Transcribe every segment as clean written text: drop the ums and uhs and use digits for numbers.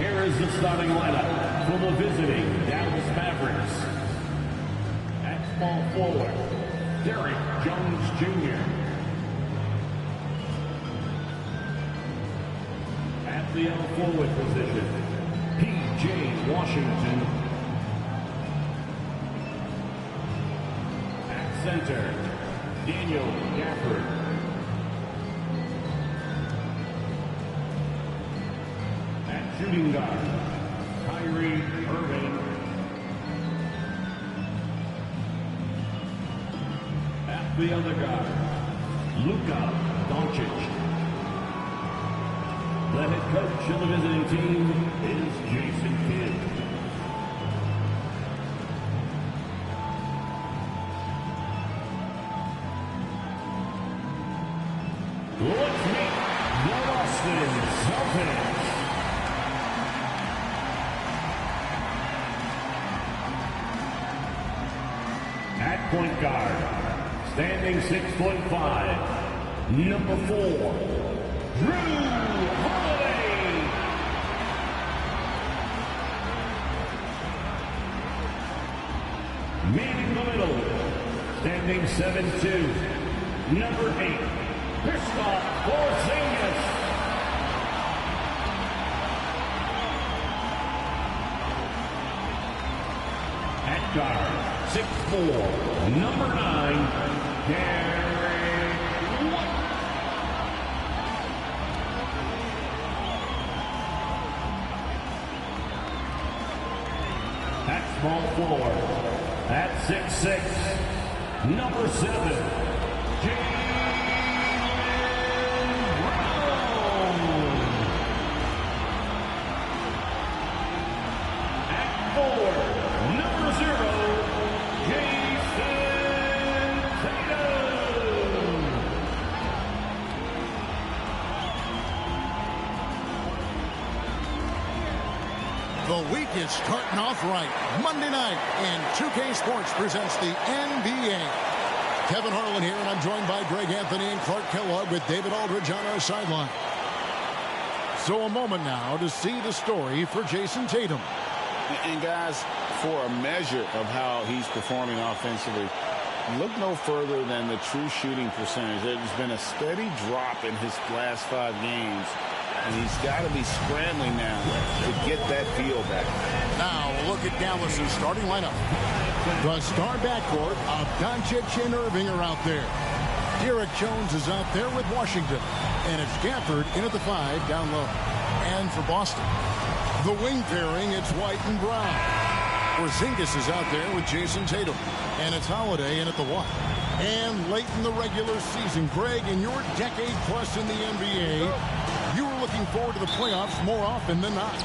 Here is the starting lineup for the visiting Dallas Mavericks. At small forward, Derrick Jones Jr. At the L forward position, P.J. Washington. At center, Daniel Gafford. At shooting guard, Kyrie Irving. At the other guard, Luka Doncic. The head coach of the visiting team is Jason Kidd. Let's meet the Boston Celtics. At point guard, standing 6'5", number 4, Drew Holiday. Meeting the middle, standing 7'2", number 8, Kristaps Porzingis. At guard, 6'4", number 9, Derrick White. At small forward, at 6'6", number 7, Jaylen Brown. At forward, number 0, Jason Tatum. The week is starting off right. Monday night, and 2K Sports presents the NBA. Kevin Harlan here, and I'm joined by Greg Anthony and Clark Kellogg with David Aldridge on our sideline. So a moment now to see the story for Jason Tatum. And guys, for a measure of how he's performing offensively, look no further than the true shooting percentage. There's been a steady drop in his last 5 games, and he's got to be scrambling now to get that feel back. Now look at Dallas's starting lineup. The star backcourt of Doncic and Irving are out there. Derrick Jones is out there with Washington, and it's Gafford in at the 5 down low. And for Boston, the wing pairing, it's White and Brown. Porzingis is out there with Jason Tatum, and it's Holiday in at the 1. And late in the regular season, Greg, in your decade plus in the NBA, you were looking forward to the playoffs more often than not.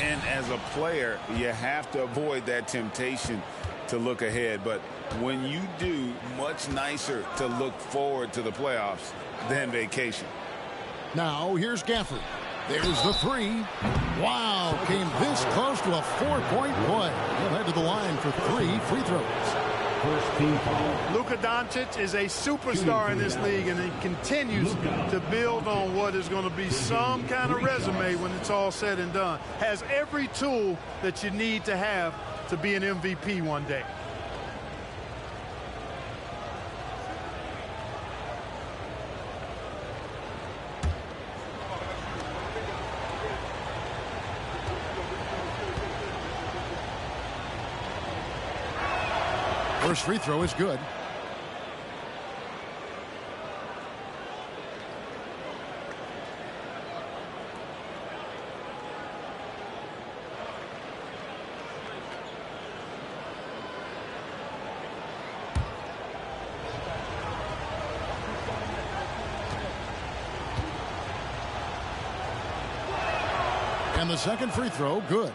And as a player, you have to avoid that temptation to look ahead. But when you do, much nicer to look forward to the playoffs than vacation. Now, here's Gafford. There's the 3. Wow, came this close to a 4-point play. He'll head to the line for 3 free throws. First team foul. Luka Doncic is a superstar in this league, and he continues to build on what is going to be some kind of resume when it's all said and done. Has every tool that you need to have to be an MVP one day. First free throw is good. And the second free throw, good.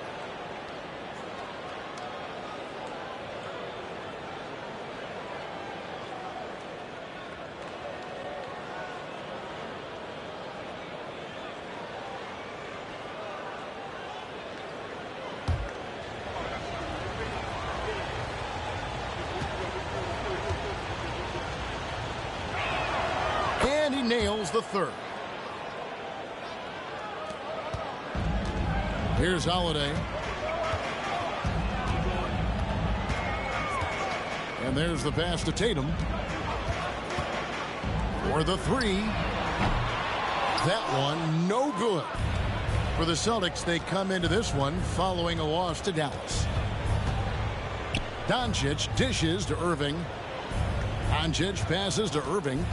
And he nails the third. Here's Holiday. And there's the pass to Tatum. For the three. That one no good. For the Celtics, they come into this one following a loss to Dallas. Doncic dishes to Irving. Doncic passes to Irving.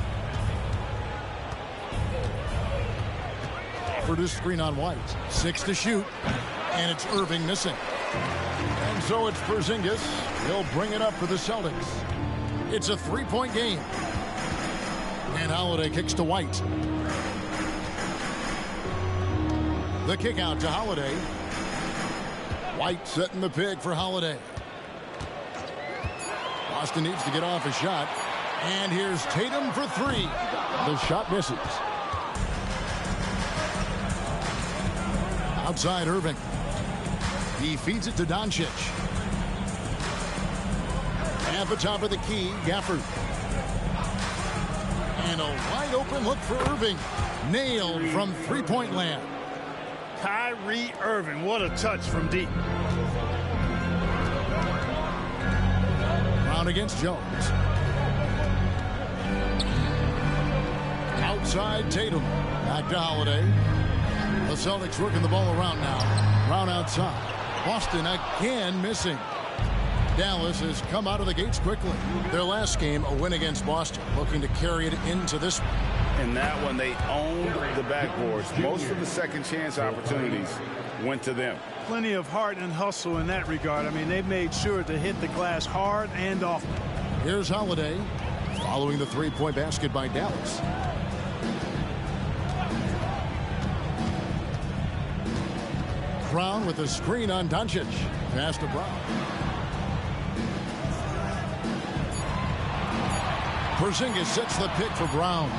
For the screen on White. 6 to shoot. And it's Irving missing. And so it's Porzingis. He'll bring it up for the Celtics. It's a 3-point game. And Holiday kicks to White. The kick out to Holiday. White setting the pick for Holiday. Boston needs to get off a shot. And here's Tatum for 3. The shot misses. Outside Irving. He feeds it to Doncic. At the top of the key, Gafford. And a wide open look for Irving. Nailed from three-point land. Kyrie Irving, what a touch from deep. Brown against Jones. Outside Tatum. Back to Holiday. The Celtics working the ball around now. Brown outside. Boston again missing. Dallas has come out of the gates quickly. Their last game, a win against Boston, looking to carry it into this one. In that one, they owned the backboards. Most of the second chance opportunities went to them. Plenty of heart and hustle in that regard. I mean, they made sure to hit the glass hard and often. Here's Holiday following the three-point basket by Dallas. Brown with a screen on Doncic. Pass to Brown. Porzingis sets the pick for Brown.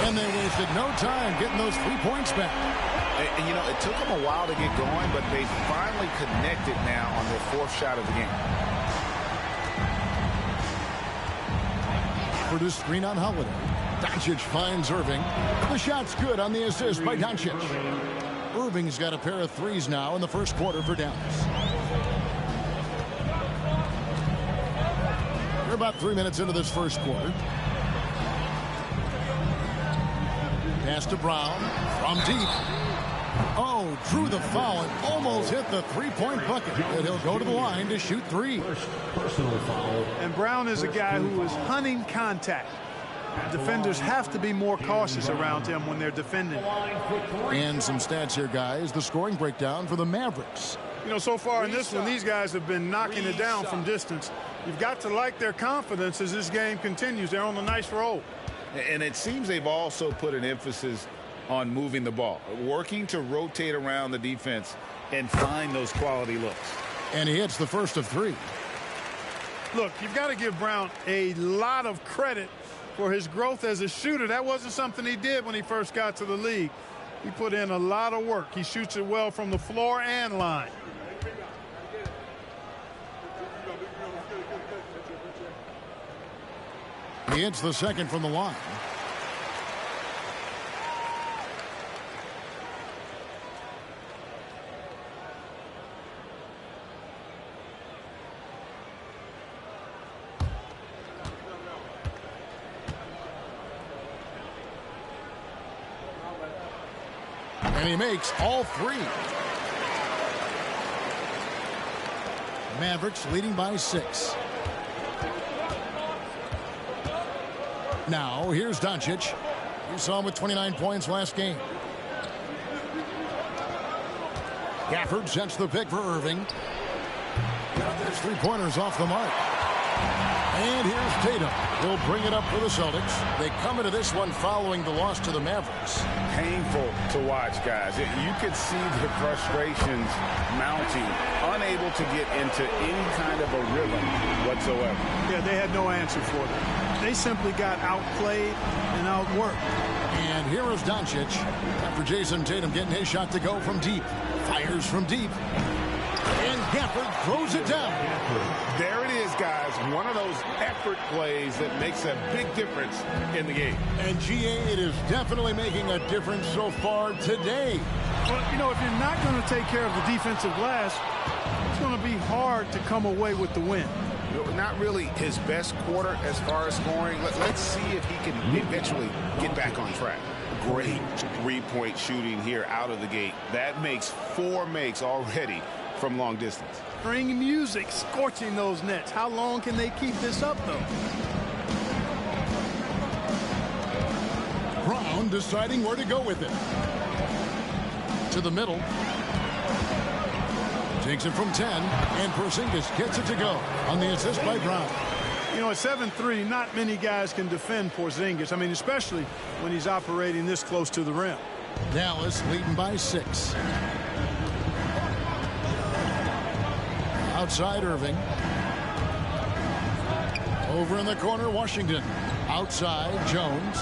And they wasted no time getting those 3 points back. And you know, it took them a while to get going, but they finally connected now on their 4th shot of the game. For the screen on Holiday. Doncic finds Irving. The shot's good on the assist by Doncic. Irving's got a pair of threes now in the first quarter for Dallas. We're about 3 minutes into this first quarter. Pass to Brown from deep. Oh, drew the foul and almost hit the three-point bucket. And he'll go to the line to shoot 3. Personal foul. And Brown is a guy who is hunting contact. Defenders have to be more cautious around him when they're defending. And some stats here, guys. The scoring breakdown for the Mavericks. You know, so far in this one, these guys have been knocking it down from distance. You've got to like their confidence as this game continues. They're on a nice roll. And it seems they've also put an emphasis on moving the ball, working to rotate around the defense and find those quality looks. And he hits the first of 3. Look, you've got to give Brown a lot of credit for his growth as a shooter. That wasn't something he did when he first got to the league. He put in a lot of work. He shoots it well from the floor and line. He hits the second from the line. And he makes all 3. Mavericks leading by 6. Now, here's Doncic. You saw him with 29 points last game. Gafford sets the pick for Irving. There's 3-pointers off the mark. And here's Tatum. He'll bring it up for the Celtics. They come into this one following the loss to the Mavericks. Painful to watch, guys. You could see the frustrations mounting, unable to get into any kind of a rhythm whatsoever. Yeah, they had no answer for them. They simply got outplayed and outworked. And here is Doncic after Jason Tatum getting his shot to go from deep. Fires from deep. And Gafford throws it down. There it is, guys. One of those effort plays that makes a big difference in the game. And GA, it is definitely making a difference so far today. Well, you know, if you're not going to take care of the defensive glass, it's going to be hard to come away with the win. Not really his best quarter as far as scoring. Let's see if he can eventually get back on track. Great three-point shooting here out of the gate. That makes 4 makes already from long distance. String music scorching those nets. How long can they keep this up, though? Brown deciding where to go with it. To the middle. Takes it from 10, and Porzingis gets it to go on the assist by Brown. You know, at 7'3", not many guys can defend Porzingis. I mean, especially when he's operating this close to the rim. Dallas leading by 6. Outside Irving. Over in the corner, Washington. Outside, Jones.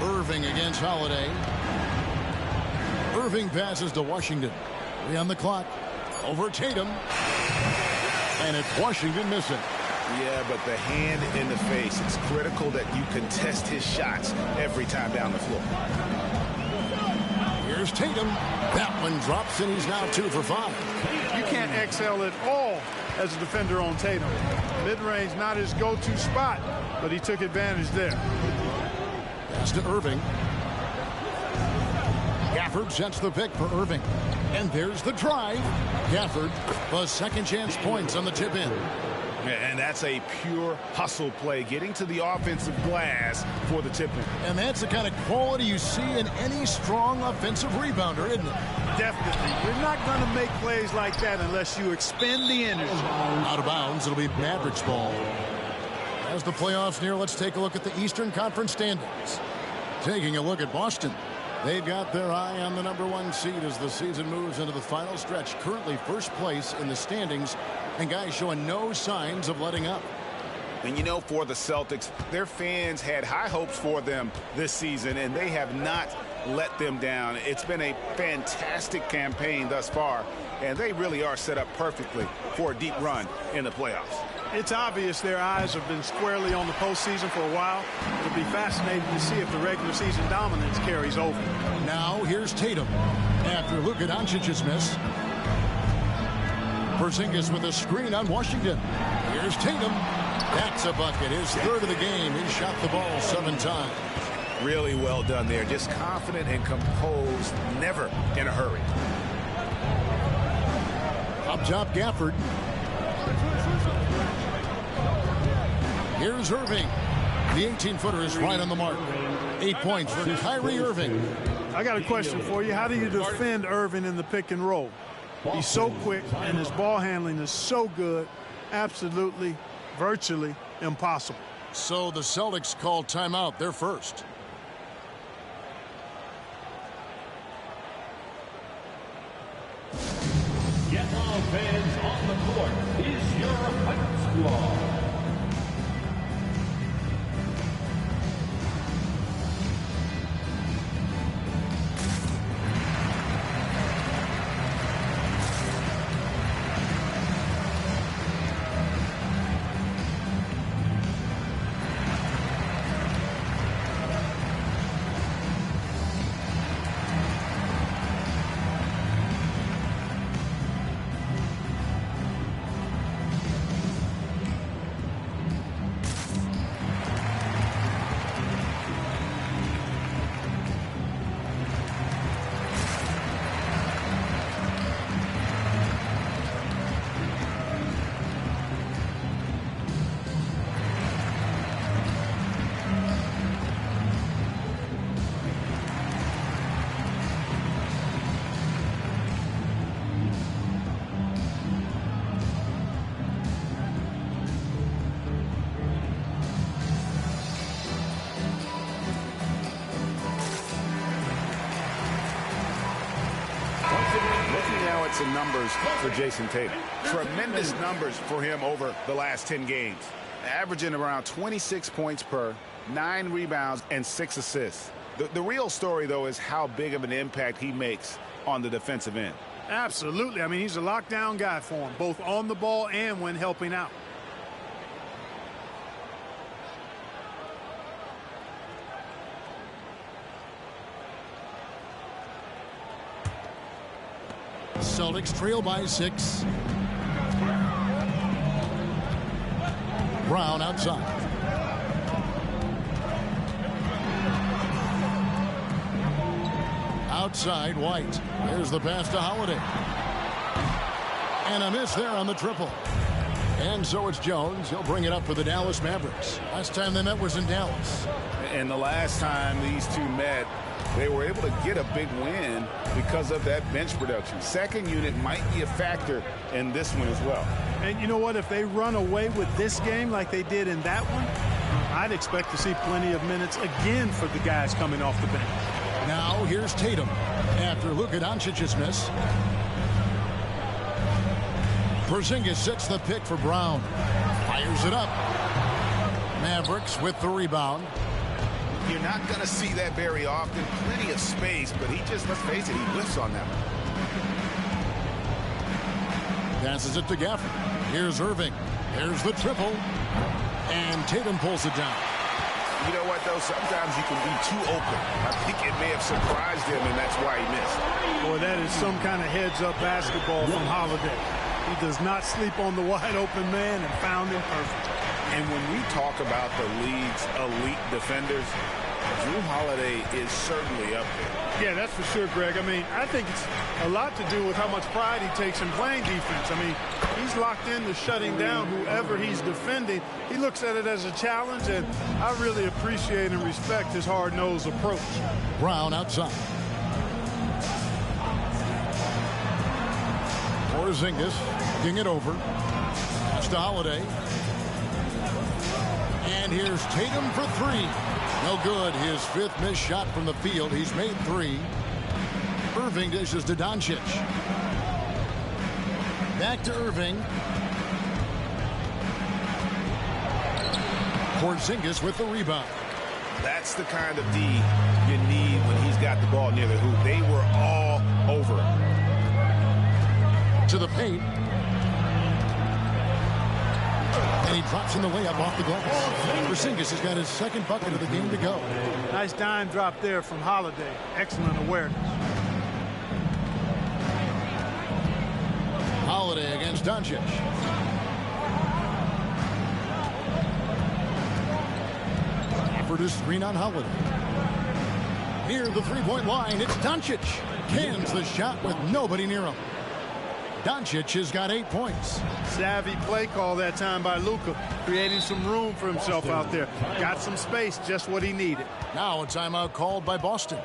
Irving against Holiday. Irving passes to Washington. 3 on the clock. Over Tatum. And it's Washington missing. Yeah, but the hand in the face. It's critical that you contest his shots every time down the floor. Here's Tatum. That one drops, and he's now 2 for 5. You can't excel at all as a defender on Tatum. Mid-range, not his go-to spot, but he took advantage there. Pass to Irving. Gafford sets the pick for Irving. And there's the drive. Gafford, the second chance points on the tip in. And that's a pure hustle play, getting to the offensive glass for the tip in. And that's the kind of quality you see in any strong offensive rebounder, isn't it? Definitely. You're not going to make plays like that unless you expend the energy. Out of bounds, it'll be Mavericks ball. As the playoffs near, let's take a look at the Eastern Conference standings. Taking a look at Boston. They've got their eye on the #1 seed as the season moves into the final stretch. Currently first place in the standings, and guys showing no signs of letting up. And you know, for the Celtics, their fans had high hopes for them this season, and they have not let them down. It's been a fantastic campaign thus far, and they really are set up perfectly for a deep run in the playoffs. It's obvious their eyes have been squarely on the postseason for a while. It'll be fascinating to see if the regular season dominance carries over. Now here's Tatum after Luka Doncic's miss. Porzingis with a screen on Washington. Here's Tatum. That's a bucket. His 3rd of the game. He shot the ball 7 times. Really well done there. Just confident and composed, never in a hurry. Up top, Gafford. Here's Irving. The 18-footer is right on the mark. 8 points for Kyrie Irving. I got a question for you. How do you defend Irving in the pick and roll? He's so quick, and his ball handling is so good. Absolutely, virtually impossible. So the Celtics call timeout. They're first. Get all fans on the court is your Hype Squad. Some numbers for Jason Tatum. Tremendous numbers for him over the last 10 games. Averaging around 26 points per, 9 rebounds, and 6 assists. The real story, though, is how big of an impact he makes on the defensive end. Absolutely. I mean, he's a lockdown guy for him, both on the ball and when helping out. Celtics trail by 6. Brown outside. Outside, White. There's the pass to Holiday. And a miss there on the triple. And so it's Jones. He'll bring it up for the Dallas Mavericks. Last time they met was in Dallas. And the last time these two met, they were able to get a big win because of that bench production. Second unit might be a factor in this one as well. And you know what? If they run away with this game like they did in that one, I'd expect to see plenty of minutes again for the guys coming off the bench. Now here's Tatum after Luka Doncic's miss. Porzingis sets the pick for Brown. Fires it up. Mavericks with the rebound. You're not going to see that very often. Plenty of space, but he just, let's face it, he whiffs on that one. Passes it to Gafford. Here's Irving. There's the triple. And Tatum pulls it down. You know what, though? Sometimes you can be too open. I think it may have surprised him, and that's why he missed. Boy, that is some kind of heads-up basketball from Holiday. He does not sleep on the wide-open man and found him perfect. And when we talk about the league's elite defenders, Jrue Holiday is certainly up there. Yeah, that's for sure, Greg. I mean, I think it's a lot to do with how much pride he takes in playing defense. I mean, he's locked into shutting down whoever he's defending. He looks at it as a challenge, and I really appreciate and respect his hard-nosed approach. Brown outside. Porzingis getting it over. That's to Holiday. And here's Tatum for 3. No good. His 5th missed shot from the field. He's made 3. Irving dishes to Doncic. Back to Irving. Porzingis with the rebound. That's the kind of D you need when he's got the ball near the hoop. They were all over it. To the paint. And he drops in the layup off the glass. Porzingis has got his 2nd bucket of the game to go. Nice dime drop there from Holiday. Excellent awareness. Holiday against Doncic. For this screen on Holiday. Near the 3-point line, it's Doncic. Cans the shot with nobody near him. Doncic has got 8 points. Savvy play call that time by Luka, creating some room for himself out there. Got some space, just what he needed. Now a timeout called by Boston.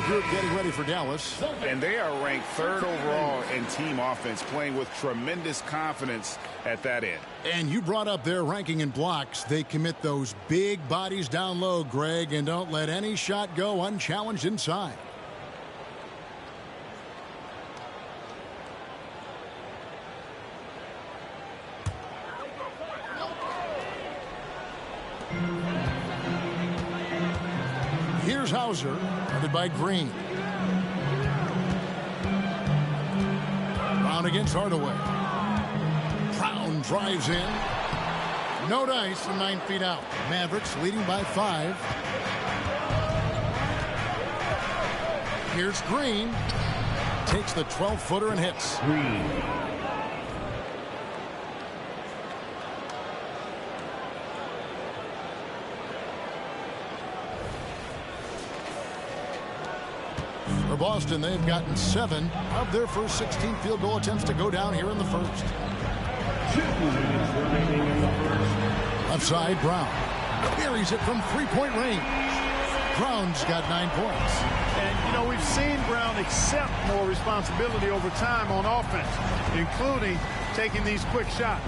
Group getting ready for Dallas. And they are ranked 3rd overall in team offense, playing with tremendous confidence at that end. And you brought up their ranking in blocks. They commit those big bodies down low, Greg, and don't let any shot go unchallenged inside. Here's Hauser, headed by Green. Brown against Hardaway. Brown drives in. No dice from 9 feet out. Mavericks leading by 5. Here's Green. Takes the 12-footer and hits. Green. For Boston, they've gotten 7 of their first 16 field goal attempts to go down here in the first. 2 minutes remaining in the first. Left side, Brown. Buries it from 3-point range. Brown's got 9 points. And, you know, we've seen Brown accept more responsibility over time on offense, including taking these quick shots.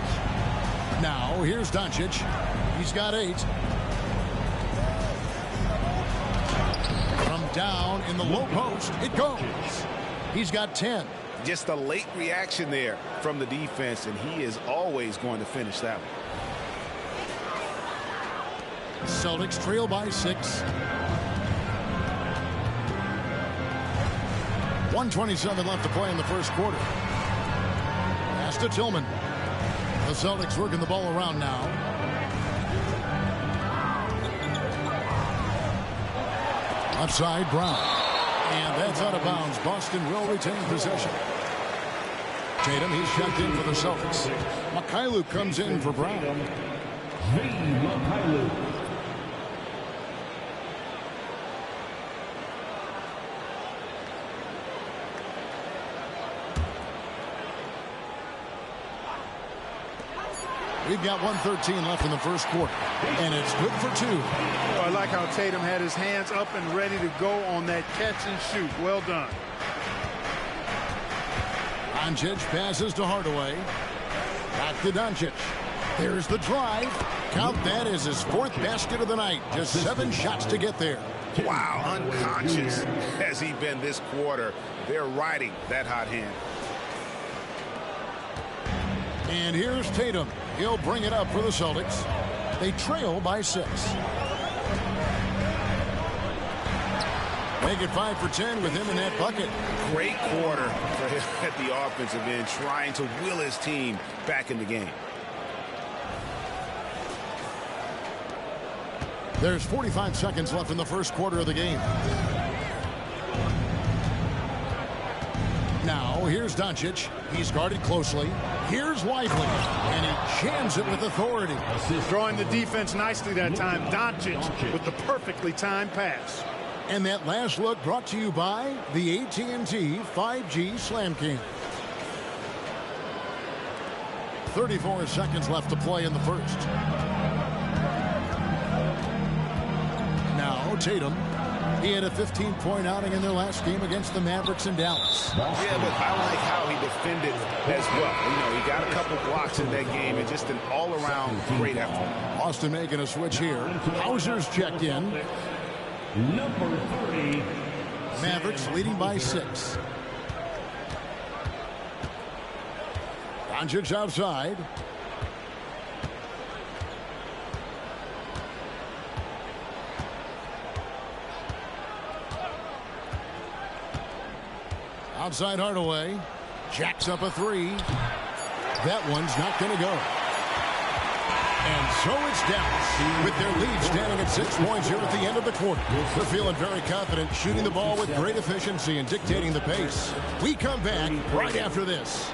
Now, here's Doncic. He's got 8. From down in the low post, it goes. He's got 10. Just a late reaction there from the defense, and he is always going to finish that one. Celtics trail by 6. 1:27 left to play in the first quarter. Pass to Tillman. The Celtics working the ball around now. Left side, Brown. And that's out of bounds. Boston will retain possession. Tatum, he's checked in for the Celtics. Mikhailuk comes in for Brown. Mikhailuk. We've got 1:13 left in the first quarter, and it's good for 2. Oh, I like how Tatum had his hands up and ready to go on that catch and shoot. Well done. Doncic passes to Hardaway. Back to Doncic. There's the drive. Count that as his 4th basket of the night. Just 7 shots to get there. Wow, unconscious has he been this quarter. They're riding that hot hand. And here's Tatum. He'll bring it up for the Celtics. They trail by 6. Make it 5 for 10 with him in that bucket. Great quarter for him at the offensive end, trying to will his team back in the game. There's 45 seconds left in the first quarter of the game. Now, here's Doncic. He's guarded closely. Here's Lively. And he jams it with authority. Drawing the defense nicely that time. Doncic with the perfectly timed pass. And that last look brought to you by the AT&T 5G Slam Cam. 34 seconds left to play in the first. Now, Tatum. He had a 15-point outing in their last game against the Mavericks in Dallas. Yeah, but I like how he defended as well. You know, he got a couple blocks in that game and just an all-around great effort. Austin making a switch here. Hauser's checked in. Number 30. Mavericks leading by 6. Doncic outside. Outside Hardaway. Jacks up a 3. That one's not going to go. And so it's Dallas with their lead standing at 6 points here at the end of the quarter. They're feeling very confident, shooting the ball with great efficiency and dictating the pace. We come back right after this.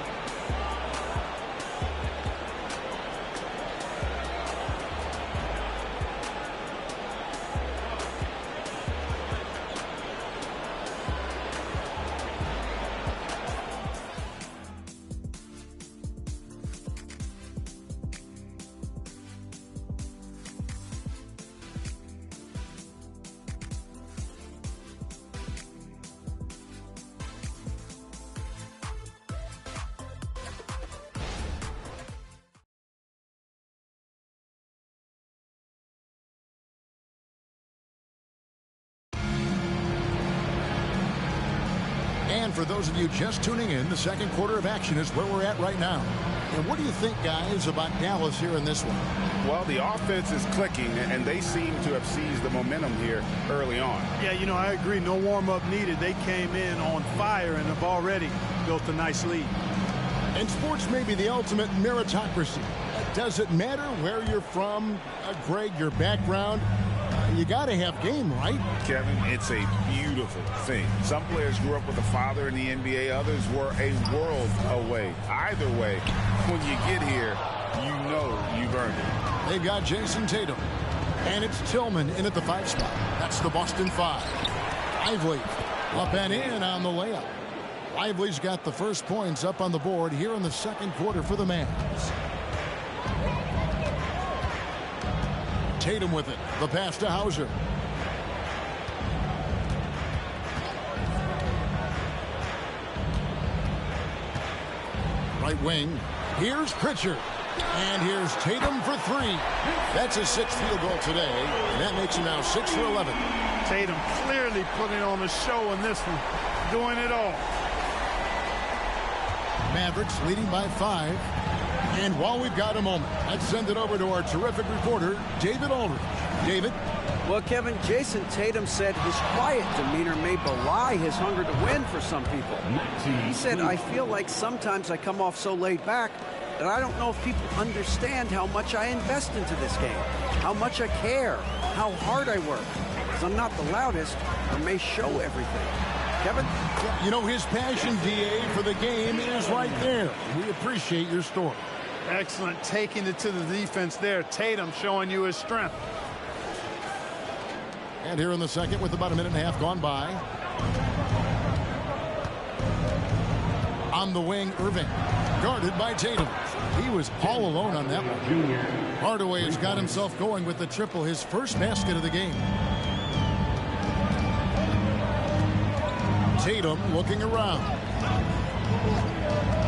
And for those of you just tuning in, the second quarter of action is where we're at right now. And what do you think, guys, about Dallas here in this one? Well, the offense is clicking, and they seem to have seized the momentum here early on. Yeah, you know, I agree. No warm-up needed. They came in on fire and have already built a nice lead. And sports may be the ultimate meritocracy. Does it matter where you're from, Greg, your background? You got to have game, right? Kevin, it's a beautiful thing. Some players grew up with a father in the NBA. Others were a world away. Either way, when you get here, you know you've earned it. They've got Jason Tatum. And it's Tillman in at the 5 spot. That's the Boston 5. Lively up and in on the layup. Lively's got the first points up on the board here in the second quarter for the Mavs. Tatum with it. The pass to Hauser. Right wing. Here's Pritchard. And here's Tatum for 3. That's his 6th field goal today. And that makes him now 6 for 11. Tatum clearly putting on a show in this one. Doing it all. Mavericks leading by 5. And while we've got a moment, let's send it over to our terrific reporter, David Aldridge. David? Well, Kevin, Jason Tatum said his quiet demeanor may belie his hunger to win for some people. He said, I feel like sometimes I come off so laid back that I don't know if people understand how much I invest into this game, how much I care, how hard I work. Because I'm not the loudest or may show everything. Kevin? You know, his passion, DA, for the game is right there. We appreciate your story. Excellent, taking it to the defense there. Tatum showing you his strength. And here in the second with about a minute and a half gone by. On the wing, Irving. Guarded by Tatum. He was all alone on that one. Hardaway has got himself going with the triple, his first basket of the game. Tatum looking around.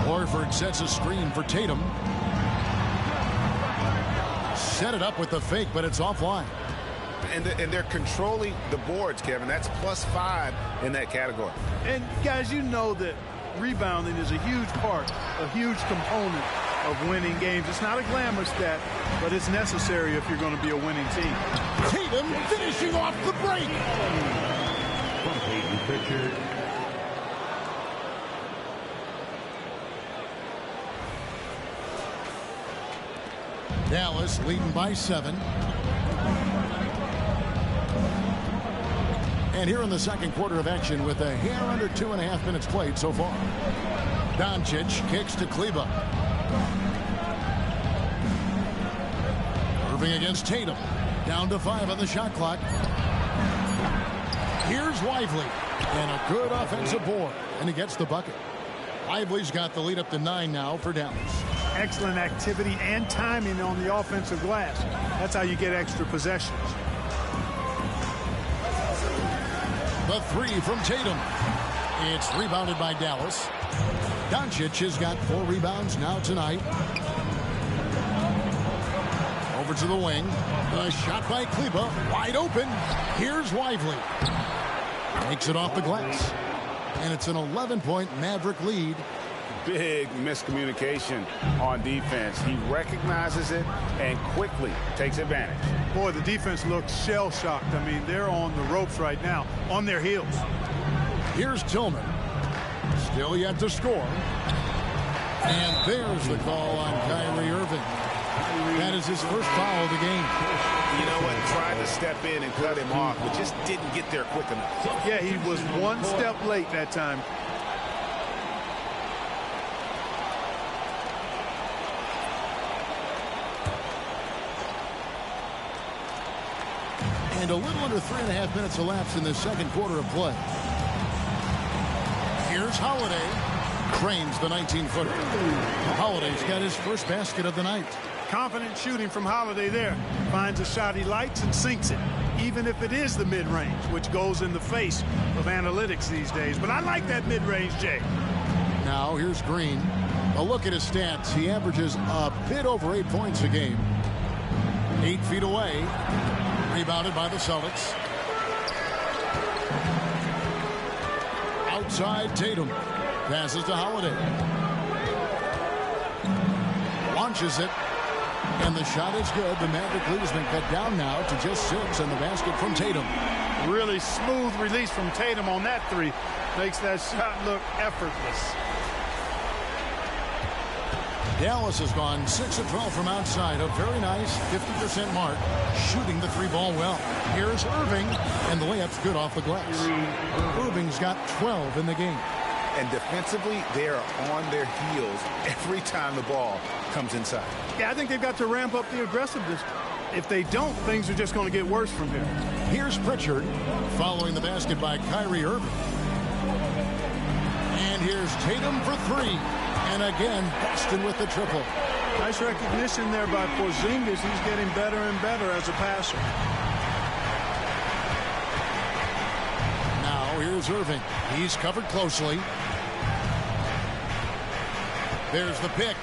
Horford sets a screen for Tatum. Set it up with the fake, but it's offline. And they're controlling the boards, Kevin. That's +5 in that category. And, guys, you know that rebounding is a huge part, a huge component of winning games. It's not a glamour stat, but it's necessary if you're going to be a winning team. Tatum finishing off the break. From Peyton Pritchard. Dallas leading by 7. And here in the second quarter of action with a hair under 2.5 minutes played so far. Doncic kicks to Kleber. Irving against Tatum. Down to 5 on the shot clock. Here's Lively. And a good offensive board. And he gets the bucket. Lively's got the lead up to 9 now for Dallas. Excellent activity and timing on the offensive glass. That's how you get extra possessions. The 3 from Tatum. It's rebounded by Dallas. Doncic has got 4 rebounds now tonight. Over to the wing. The shot by Kleber. Wide open. Here's Lively. Makes it off the glass. And it's an 11-point Maverick lead. Big miscommunication on defense. He recognizes it and quickly takes advantage. Boy, the defense looks shell-shocked. I mean, they're on the ropes right now, on their heels. Here's Tillman. Still yet to score. And there's the call on Kyrie Irving. That is his first foul of the game. You know what? Tried to step in and cut him off, but just didn't get there quick enough. Yeah, he was one step late that time. And a little under 3.5 minutes elapsed in the second quarter of play. Here's Holiday. Cranes the 19-footer. Holiday's got his first basket of the night. Confident shooting from Holiday there. Finds a shot he likes and sinks it, even if it is the mid-range, which goes in the face of analytics these days. But I like that mid-range, Jay. Now here's Green. A look at his stats. He averages a bit over 8 points a game. 8 feet away. Rebounded by the Celtics. Outside Tatum. Passes to Holiday. launches it. And the shot is good. The Maverick lead has been cut down now to just 6, and the basket from Tatum. Really smooth release from Tatum on that three. Makes that shot look effortless. Dallas has gone 6 of 12 from outside. A very nice 50% mark. Shooting the 3-ball well. Here's Irving, and the layup's good off the glass. Irving's got 12 in the game. And defensively, they are on their heels every time the ball comes inside. Yeah, I think they've got to ramp up the aggressiveness. If they don't, things are just going to get worse from here. Here's Pritchard following the basket by Kyrie Irving. And here's Tatum for 3. And again, Boston with the triple. Nice recognition there by Porzingis. He's getting better and better as a passer. Now here's Irving. He's covered closely. There's the pick.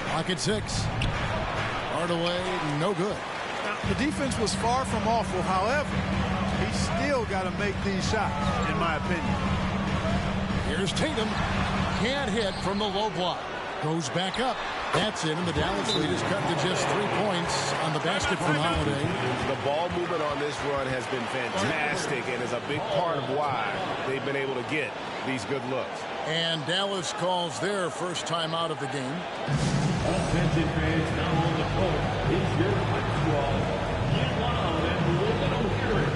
Lock at 6. Hardaway, no good. Now, the defense was far from awful. However, he's still got to make these shots, in my opinion. Here's Tatum. Can't hit from the low block. Goes back up. That's it, and the Dallas lead is cut to just 3 points on the basket from Holiday. The ball movement on this run has been fantastic and is a big part of why they've been able to get these good looks. And Dallas calls their first time out of the game. Offensive fans now on the court. It's your squad. Get loud and we're going to hear it.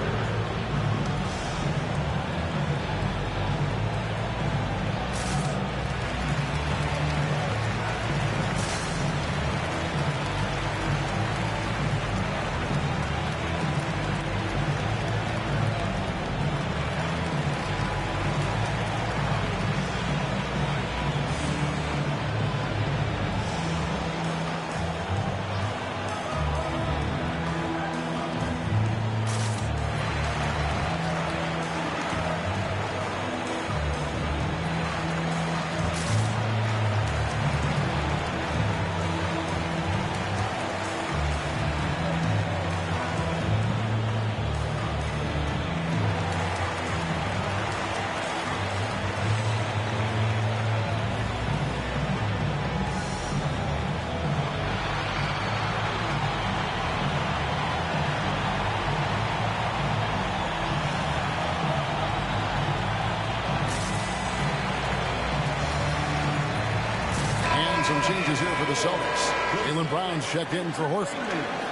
Some changes here for the Celtics. Jaylen Brown's checked in for Horford.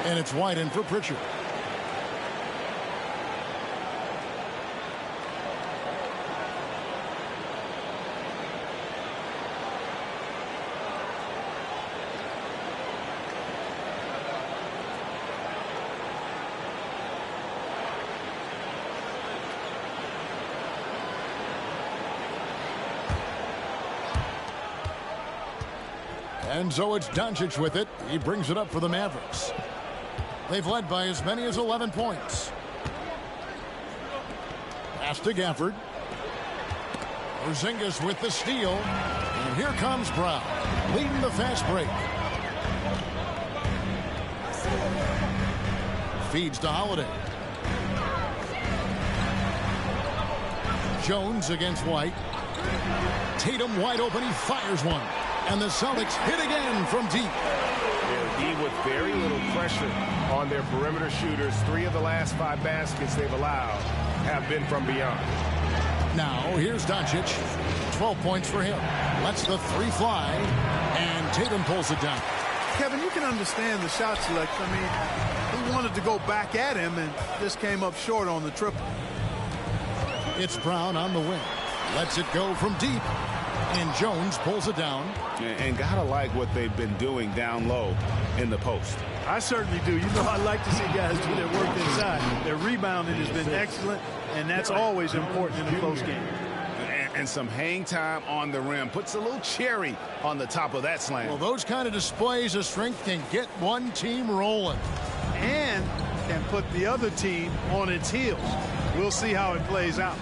And it's White in for Pritchard. And so it's Doncic with it. He brings it up for the Mavericks. They've led by as many as 11 points. Pass to Gafford. Porzingis with the steal. And here comes Brown, leading the fast break. Feeds to Holiday. Jones against White. Tatum wide open. He fires one. And the Celtics hit again from deep. They're with very little pressure on their perimeter shooters. 3 of the last 5 baskets they've allowed have been from beyond. Now, here's Doncic. 12 points for him. Lets the 3 fly. And Tatum pulls it down. Kevin, you can understand the shot selection. I mean, he wanted to go back at him, and this came up short on the triple. It's Brown on the wing. Lets it go from deep. And Jones pulls it down. And gotta like what they've been doing down low in the post. I certainly do. You know, I like to see guys do their work inside. Their rebounding has been excellent, and that's always important in a close game. And some hang time on the rim. Puts a little cherry on the top of that slam. Well, those kind of displays of strength can get one team rolling. And can put the other team on its heels. We'll see how it plays out.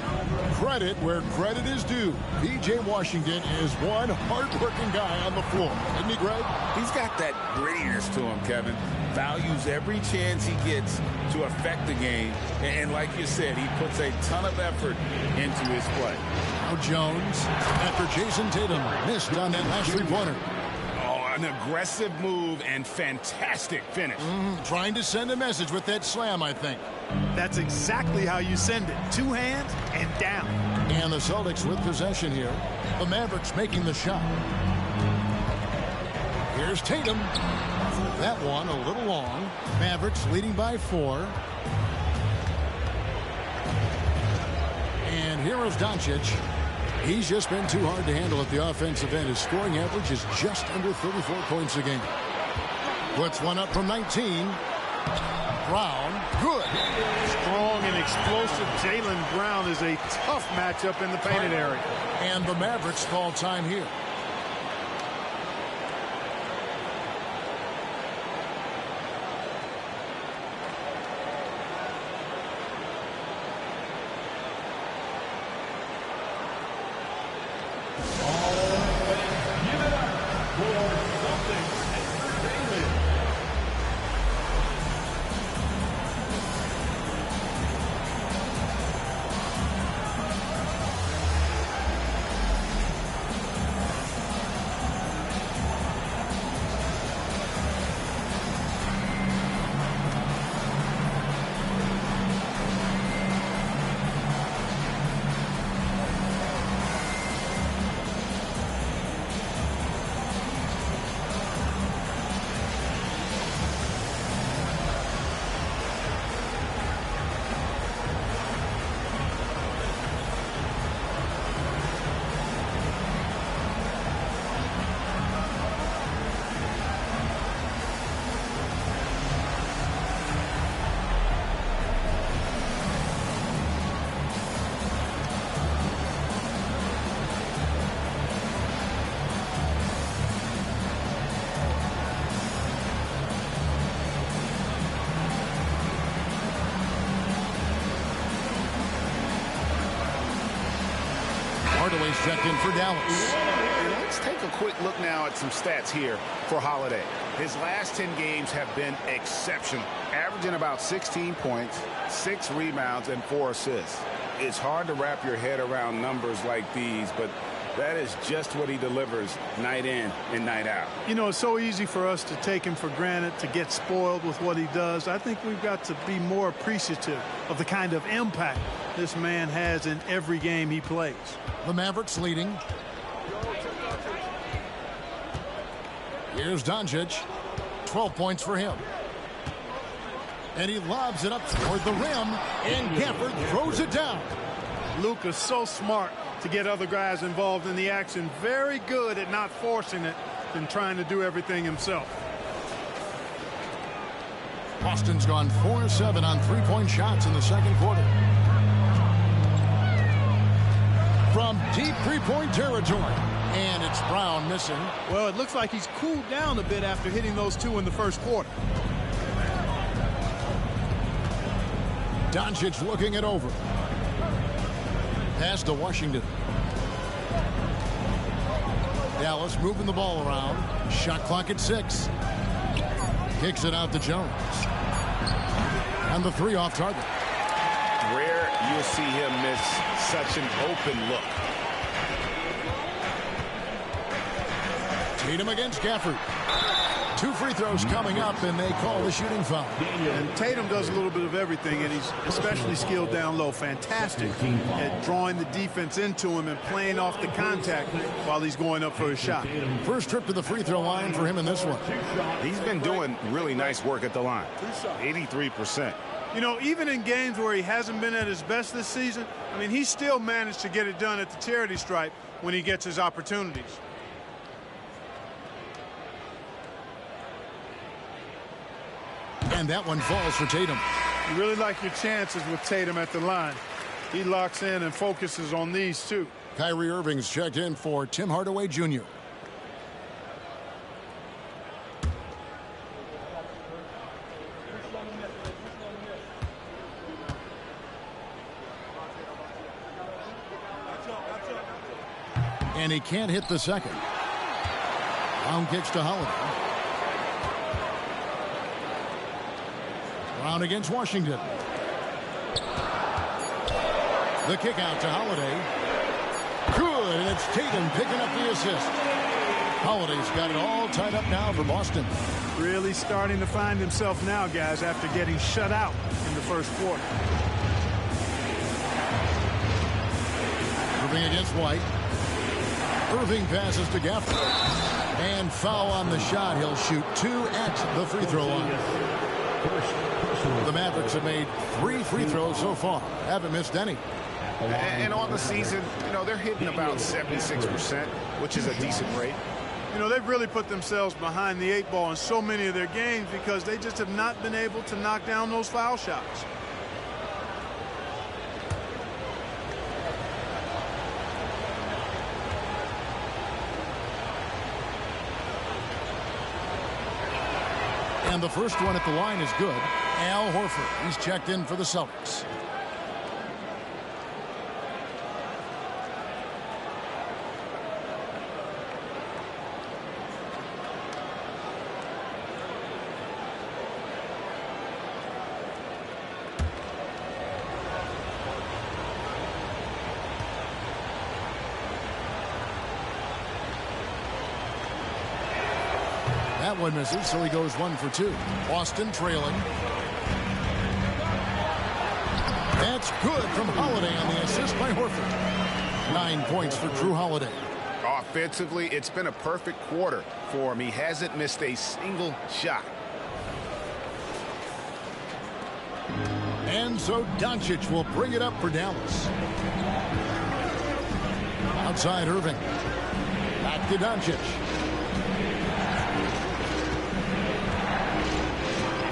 Credit where credit is due. P.J. Washington is one hard-working guy on the floor. Isn't he, Greg? He's got that grittiness to him, Kevin. Values every chance he gets to affect the game. And like you said, he puts a ton of effort into his play. Now Jones, after Jason Tatum missed on that last three-pointer. An aggressive move and fantastic finish. Trying to send a message with that slam, I think. That's exactly how you send it. Two hands and down. And the Celtics with possession here. The Mavericks making the shot. Here's Tatum. That one a little long. Mavericks leading by 4. And here is Doncic. He's just been too hard to handle at the offensive end. His scoring average is just under 34 points a game. Puts one up from 19. Brown, good. Strong and explosive Jaylen Brown is a tough matchup in the painted area. And the Mavericks call time here. Hardaway's checked in for Dallas. Let's take a quick look now at some stats here for Holiday. His last 10 games have been exceptional, averaging about 16 points, 6 rebounds, and 4 assists. It's hard to wrap your head around numbers like these, but that is just what he delivers night in and night out. You know, it's so easy for us to take him for granted, to get spoiled with what he does. I think we've got to be more appreciative of the kind of impact this man has in every game he plays. The Mavericks leading. Here's Doncic. 12 points for him. And he lobs it up toward the rim, and Gafford throws it down. Luka's so smart to get other guys involved in the action. Very good at not forcing it and trying to do everything himself. Boston's gone 4-7 on three-point shots in the second quarter. From deep three-point territory. And it's Brown missing. Well, it looks like he's cooled down a bit after hitting those 2 in the first quarter. Doncic looking it over. Pass to Washington. Dallas moving the ball around. Shot clock at 6. Kicks it out to Jones. And the 3 off target. Rare you'll see him miss such an open look. Tatum against Gafford. 2 free throws coming up, and they call the shooting foul. And Tatum does a little bit of everything, and he's especially skilled down low. Fantastic at drawing the defense into him and playing off the contact while he's going up for a shot. First trip to the free throw line for him in this one. He's been doing really nice work at the line. 83%. You know, even in games where he hasn't been at his best this season, I mean, he still managed to get it done at the charity stripe when he gets his opportunities. And that one falls for Tatum. You really like your chances with Tatum at the line. He locks in and focuses on these 2. Kyrie Irving's checked in for Tim Hardaway Jr. And he can't hit the second. Brown kicks to Holiday. Brown against Washington. The kick out to Holiday. Good, and it's Tatum picking up the assist. Holiday's got it all tied up now for Boston. Really starting to find himself now, guys, after getting shut out in the first quarter. Irving against White. Irving passes to Gafford. And foul on the shot. He'll shoot 2 at the free throw line. The Mavericks have made 3 free throws so far. Haven't missed any. And on the season, you know, they're hitting about 76%, which is a decent rate. You know, they've really put themselves behind the 8 ball in so many of their games because they just have not been able to knock down those foul shots. And the first one at the line is good. Al Horford. He's checked in for the Celtics. That one misses, so he goes 1 for 2. Boston trailing. That's good from Holiday on the assist by Horford. 9 points for Drew Holiday. Offensively, it's been a perfect quarter for him. He hasn't missed a single shot. And so Doncic will bring it up for Dallas. Outside Irving. Back to Doncic.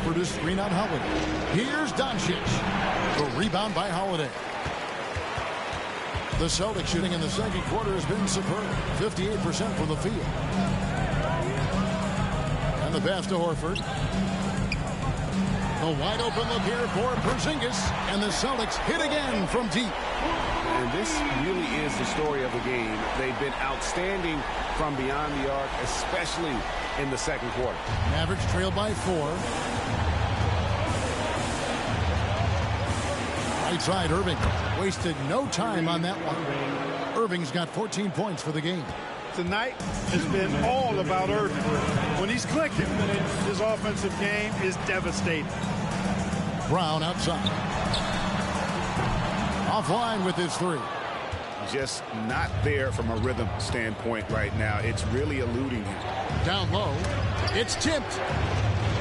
For the screen on Holiday. Here's Doncic. The rebound by Holiday. The Celtics shooting in the second quarter has been superb. 58% from the field. And the pass to Horford. A wide open look here for Porzingis. And the Celtics hit again from deep. And this really is the story of the game. They've been outstanding from beyond the arc, especially in the second quarter. Mavericks trailed by 4. Right side, Irving. Wasted no time on that one. Irving's got 14 points for the game. Tonight has been all about Irving. When he's clicking, his offensive game is devastating. Brown outside. Offline with his 3. Just not there from a rhythm standpoint right now. It's really eluding him. Down low. It's tipped.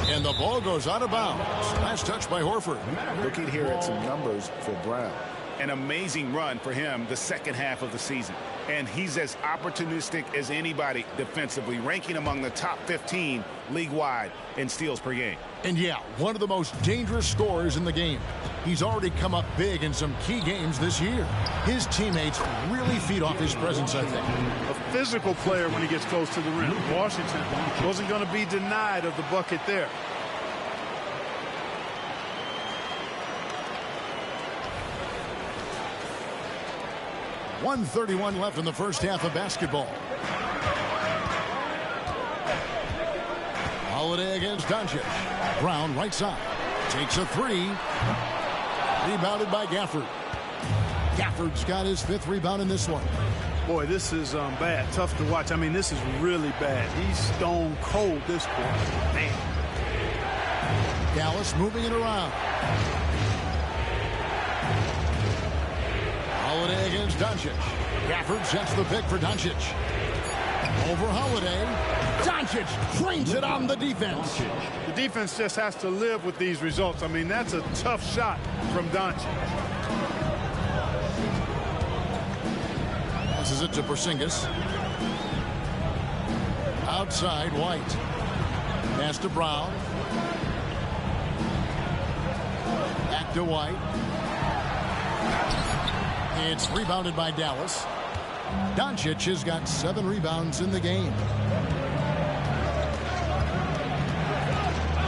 And the ball goes out of bounds. Last touch by Horford. Looking here at some numbers for Brown. An amazing run for him the second half of the season. And he's as opportunistic as anybody defensively, ranking among the top 15 league-wide in steals per game. And yeah, one of the most dangerous scorers in the game. He's already come up big in some key games this year. His teammates really feed off his presence, I think. A physical player when he gets close to the rim. Washington wasn't going to be denied of the bucket there. .131 left in the first half of basketball. Holiday against Doncic. Brown right side. Takes a 3. Rebounded by Gafford. Gafford's got his 5th rebound in this one. Boy, this is bad. Tough to watch. I mean, this is really bad. He's stone cold this quarter. Man. Dallas moving it around. Holiday against Doncic. Gafford sets the pick for Doncic. Over Holiday. Doncic trains it on the defense. The defense just has to live with these results. I mean, that's a tough shot from Doncic. Passes it to Porzingis. Outside, White. Pass to Brown. Back to White. It's rebounded by Dallas. Doncic has got 7 rebounds in the game.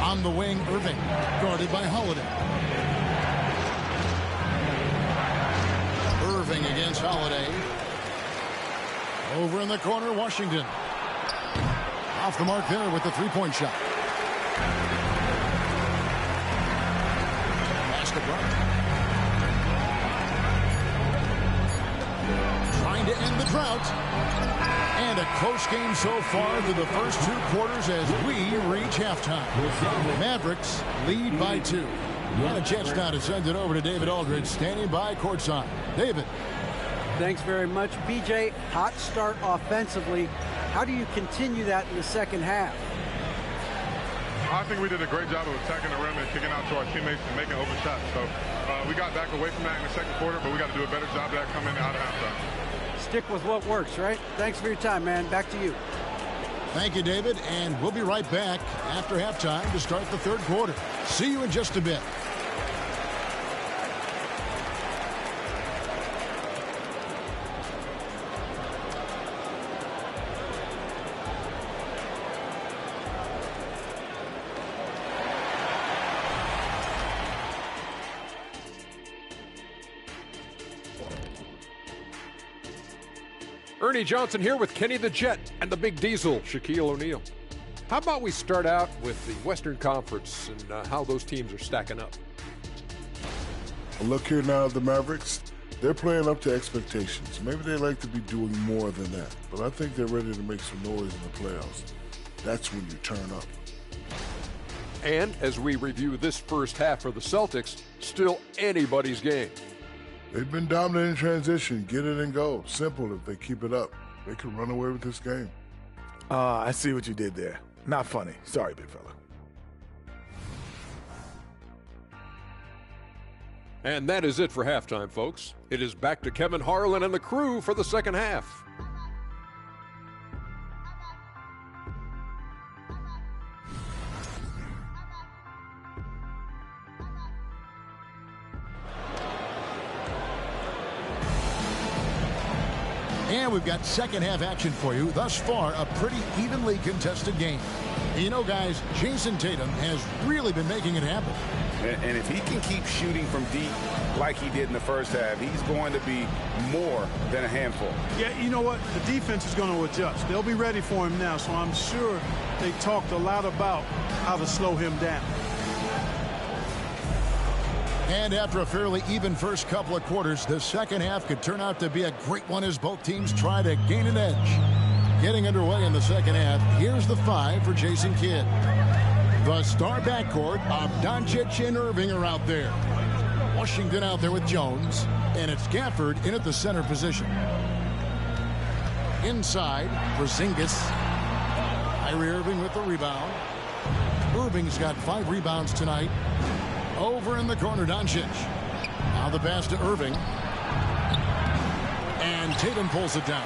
On the wing, Irving, guarded by Holiday. Irving against Holiday. Over in the corner, Washington. Off the mark there with the three-point shot. Pass to Brown. Trying to end the drought. And a close game so far through the first 2 quarters as we reach halftime. Mavericks lead by 2. And a chance now to send it over to David Aldridge, standing by courtside. David. Thanks very much, BJ. Hot start offensively. How do you continue that in the second half? I think we did a great job of attacking the rim and kicking out to our teammates and making open shots. So we got back away from that in the second quarter, but we got to do a better job of that coming out of halftime. Stick with what works, right? Thanks for your time, man. Back to you. Thank you, David, and we'll be right back after halftime to start the third quarter. See you in just a bit. Ernie Johnson here with Kenny the Jet and the Big Diesel, Shaquille O'Neal. How about we start out with the Western Conference and how those teams are stacking up? Well, look here now at the Mavericks. They're playing up to expectations. Maybe they like to be doing more than that, but I think they're ready to make some noise in the playoffs. That's when you turn up. And as we review this first half for the Celtics, still anybody's game. They've been dominant in transition. Get it and go. Simple. If they keep it up, they can run away with this game. I see what you did there. Not funny. Sorry, big fella. And that is it for halftime, folks. It is back to Kevin Harlan and the crew for the second half. And we've got second half action for you. Thus far, a pretty evenly contested game. And you know, guys, Jason Tatum has really been making it happen. And if he can keep shooting from deep like he did in the first half, he's going to be more than a handful. Yeah, you know what? The defense is going to adjust. They'll be ready for him now, so I'm sure they talked a lot about how to slow him down. And after a fairly even first couple of quarters, the second half could turn out to be a great one as both teams try to gain an edge. Getting underway in the second half, here's the 5 for Jason Kidd. The star backcourt of Doncic and Irving are out there. Washington out there with Jones, and it's Gafford in at the center position. Inside, Porzingis. Kyrie Irving with the rebound. Irving's got 5 rebounds tonight. Over in the corner, Doncic. Now the pass to Irving. And Tatum pulls it down.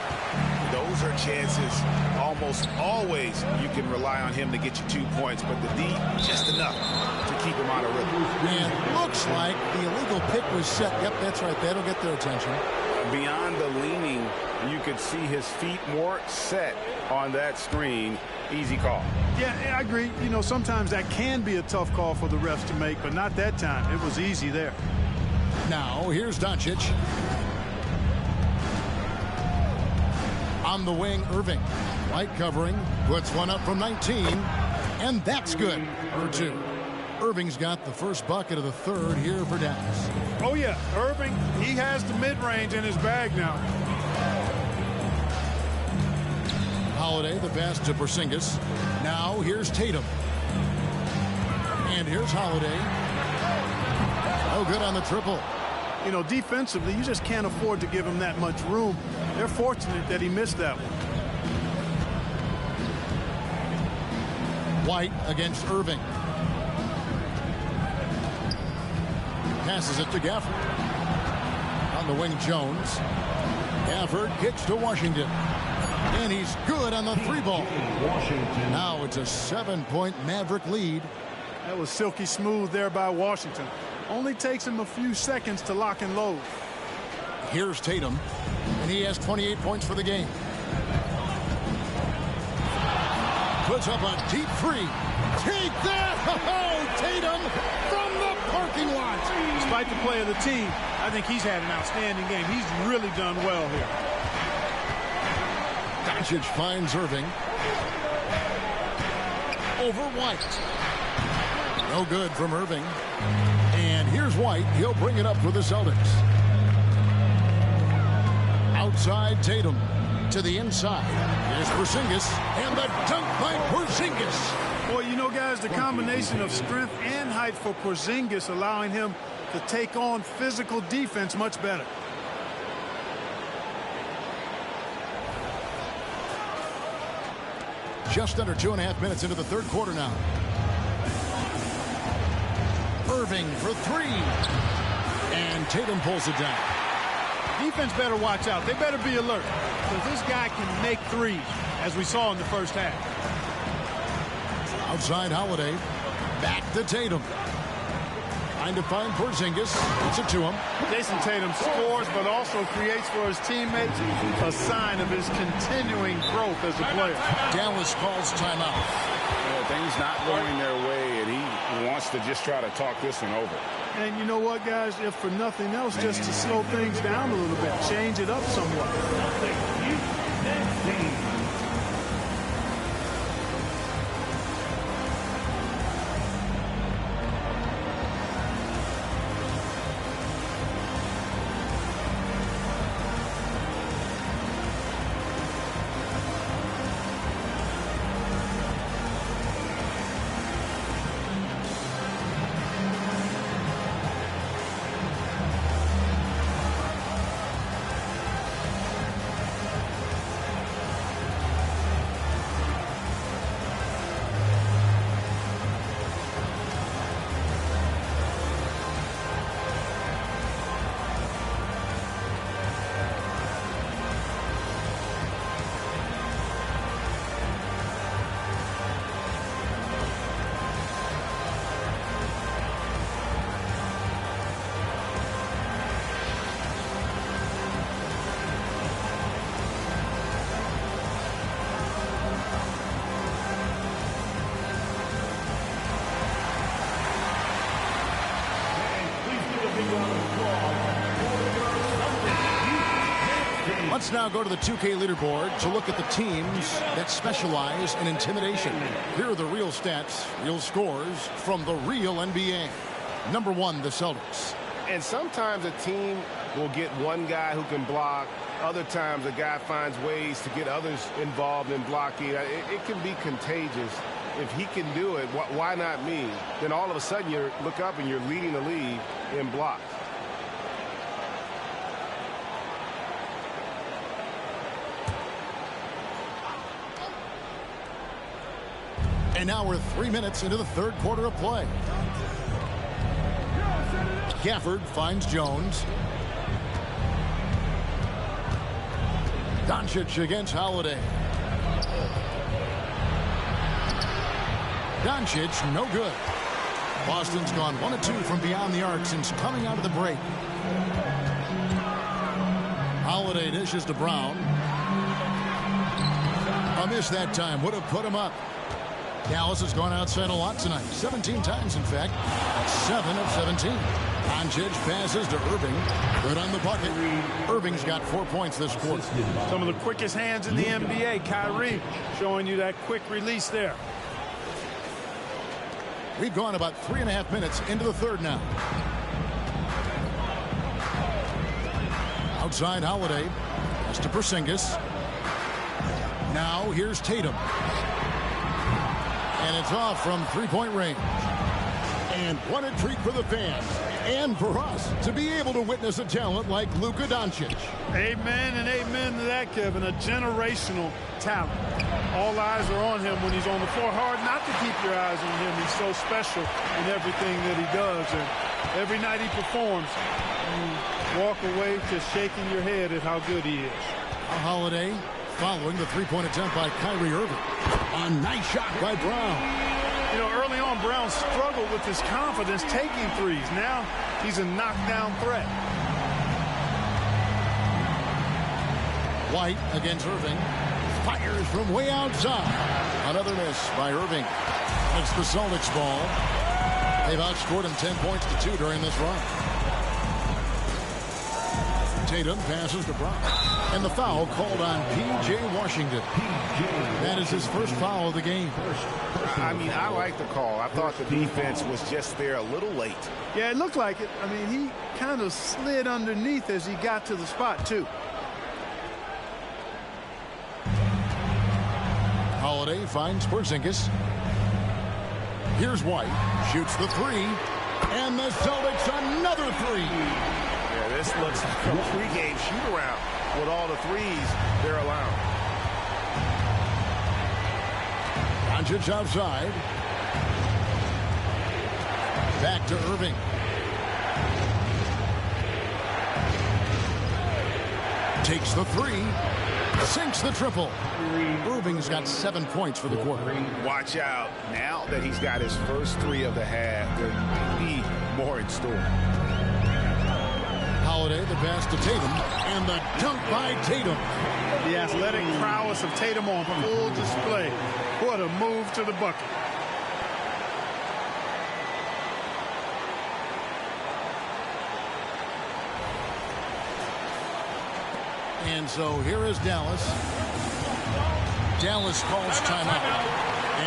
Those are chances. Almost always you can rely on him to get you 2 points, but the D, just enough to keep him out of rhythm. And looks like the illegal pick was set. Yep, that's right. That'll get their attention. Beyond the leaning, you could see his feet more set on that screen. Easy call. Yeah, I agree. You know, sometimes that can be a tough call for the refs to make, but not that time. It was easy there. Now, here's Doncic. On the wing, Irving. Light covering. Puts one up from 19. And that's good for 2. Irving's got the first bucket of the third here for Dallas. Oh, yeah. Irving, he has the mid-range in his bag now. Holiday, the pass to Porzingis. Now here's Tatum. And here's Holiday. Oh, good on the triple. You know, defensively, you just can't afford to give him that much room. They're fortunate that he missed that one. White against Irving. Passes it to Gafford. On the wing, Jones. Gafford kicks to Washington. And he's good on the 3-ball. Now it's a 7-point Maverick lead. That was silky smooth there by Washington. Only takes him a few seconds to lock and load. Here's Tatum, and he has 28 points for the game. Puts up a deep 3. Take that! Oh, Tatum from the parking lot. Despite the play of the team, I think he's had an outstanding game. He's really done well here. Doncic finds Irving. Over White. No good from Irving. And here's White. He'll bring it up for the Celtics. Outside Tatum. To the inside. Here's Porzingis. And the dunk by Porzingis. Well, you know, guys, the combination of strength and height for Porzingis allowing him to take on physical defense much better. Just under 2.5 minutes into the third quarter now. Irving for three. And Tatum pulls it down. Defense better watch out. They better be alert, because this guy can make threes, as we saw in the first half. Outside Holiday. Back to Tatum. Trying to find Porzingis. Gets it to him. Jason Tatum scores, but also creates for his teammates a sign of his continuing growth as a player. Dallas calls timeout. Things not going their way, and he wants to just try to talk this one over. And you know what, guys? If for nothing else, just to slow things down a little bit, change it up somewhat. Let's now go to the 2K leaderboard to look at the teams that specialize in intimidation. Here are the real stats, real scores from the real NBA. Number one, the Celtics. And sometimes a team will get one guy who can block. Other times a guy finds ways to get others involved in blocking. It can be contagious. If he can do it, why not me? Then all of a sudden you look up and you're leading the league in blocks. And now we're 3 minutes into the third quarter of play. Gafford finds Jones. Doncic against Holiday. Doncic, no good. Boston's gone 1 of 2 from beyond the arc since coming out of the break. Holiday dishes to Brown. A miss that time. Would have put him up. Dallas has gone outside a lot tonight. 17 times, in fact. 7 of 17. Doncic passes to Irving. Good on the bucket. Irving's got 4 points this quarter. Some of the quickest hands in the NBA. Kyrie showing you that quick release there. We've gone about 3.5 minutes into the third now. Outside Holiday. Pass to Porzingis. Now here's Tatum. And it's off from three-point range. And what a treat for the fans and for us to be able to witness a talent like Luka Doncic. Amen and amen to that, Kevin. A generational talent. All eyes are on him when he's on the floor. Hard not to keep your eyes on him. He's so special in everything that he does. And every night he performs, you walk away just shaking your head at how good he is. A Holiday following the three-point attempt by Kyrie Irving. A nice shot by Brown. You know, early on, Brown struggled with his confidence taking threes. Now he's a knockdown threat. White against Irving. Fires from way outside. Another miss by Irving. It's the Celtics ball. They've outscored him 10 points to 2 during this run. Tatum passes to Brown. And the foul called on P.J. Washington. That is his first foul of the game. I mean, I like the call. I thought the defense was just there a little late. Yeah, it looked like it. I mean, he kind of slid underneath as he got to the spot, too. Holiday finds Porzingis. Here's White. Shoots the three. And the Celtics another three. Yeah, this looks like a pregame shoot-around with all the threes they're allowing. Doncic outside. Back to Irving. Takes the three. Sinks the triple. Irving's got 7 points for the quarter. Watch out. Now that he's got his first three of the half, there may be more in store. Holiday, the pass to Tatum, and the dunk by Tatum. The athletic prowess of Tatum on full display. What a move to the bucket. And so here is Dallas. Dallas calls timeout.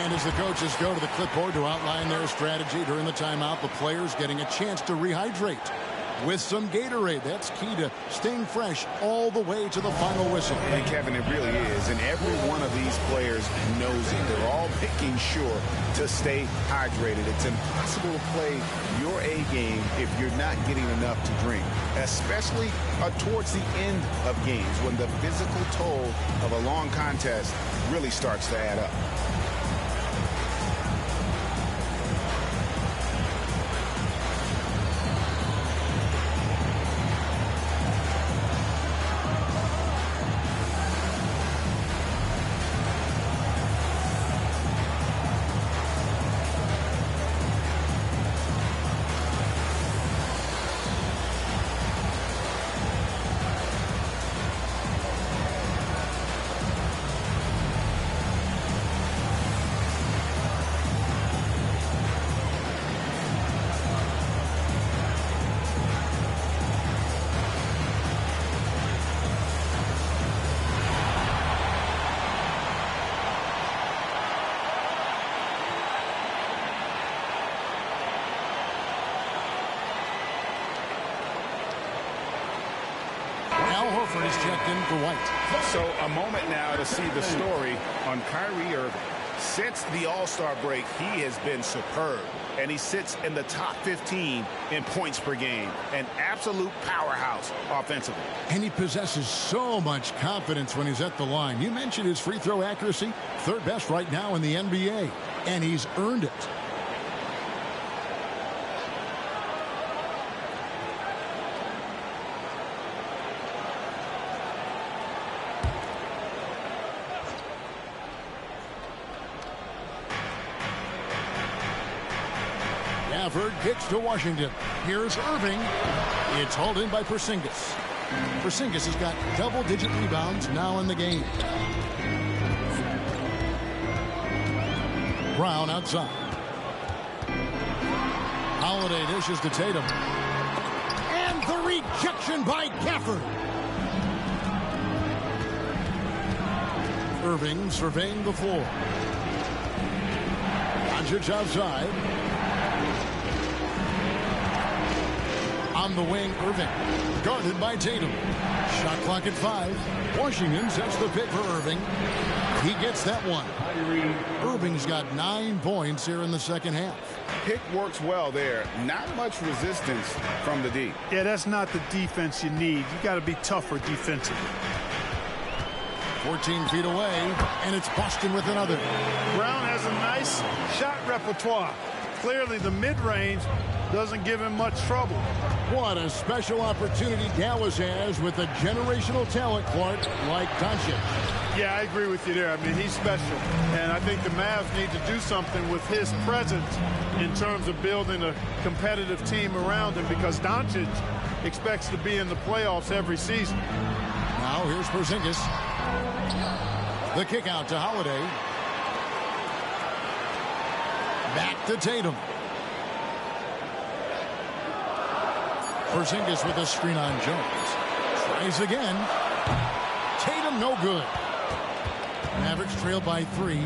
And as the coaches go to the clipboard to outline their strategy during the timeout, the players getting a chance to rehydrate with some Gatorade. That's key to staying fresh all the way to the final whistle. And Kevin, it really is. And every one of these players knows it. They're all making sure to stay hydrated. It's impossible to play your A game if you're not getting enough to drink, especially towards the end of games when the physical toll of a long contest really starts to add up. Is checked in for White. So a moment now to see the story on Kyrie Irving. Since the All-Star break, he has been superb, and he sits in the top 15 in points per game. An absolute powerhouse offensively. And he possesses so much confidence when he's at the line. You mentioned his free throw accuracy, third best right now in the NBA, and he's earned it. Gafford kicks to Washington. Here's Irving. It's hauled in by Porzingis. Porzingis has got double-digit rebounds now in the game. Brown outside. Holiday dishes to Tatum. And the rejection by Gafford. Irving surveying the floor. Doncic outside. On the wing, Irving. Guarded by Tatum. Shot clock at 5. Washington sets the pick for Irving. He gets that one. Irving's got 9 points here in the second half. Pick works well there. Not much resistance from the D. Yeah, that's not the defense you need. You got to be tougher defensively. 14 feet away, and it's Boston with another. Brown has a nice shot repertoire. Clearly, the mid-range doesn't give him much trouble. What a special opportunity Dallas has with a generational talent, Clark, like Doncic. Yeah, I agree with you there. I mean, he's special. And I think the Mavs need to do something with his presence in terms of building a competitive team around him, because Doncic expects to be in the playoffs every season. Now here's Porzingis. The kick out to Holiday. Back to Tatum. Porzingis with a screen on Jones. Tries again. Tatum, no good. Mavericks trail by 3.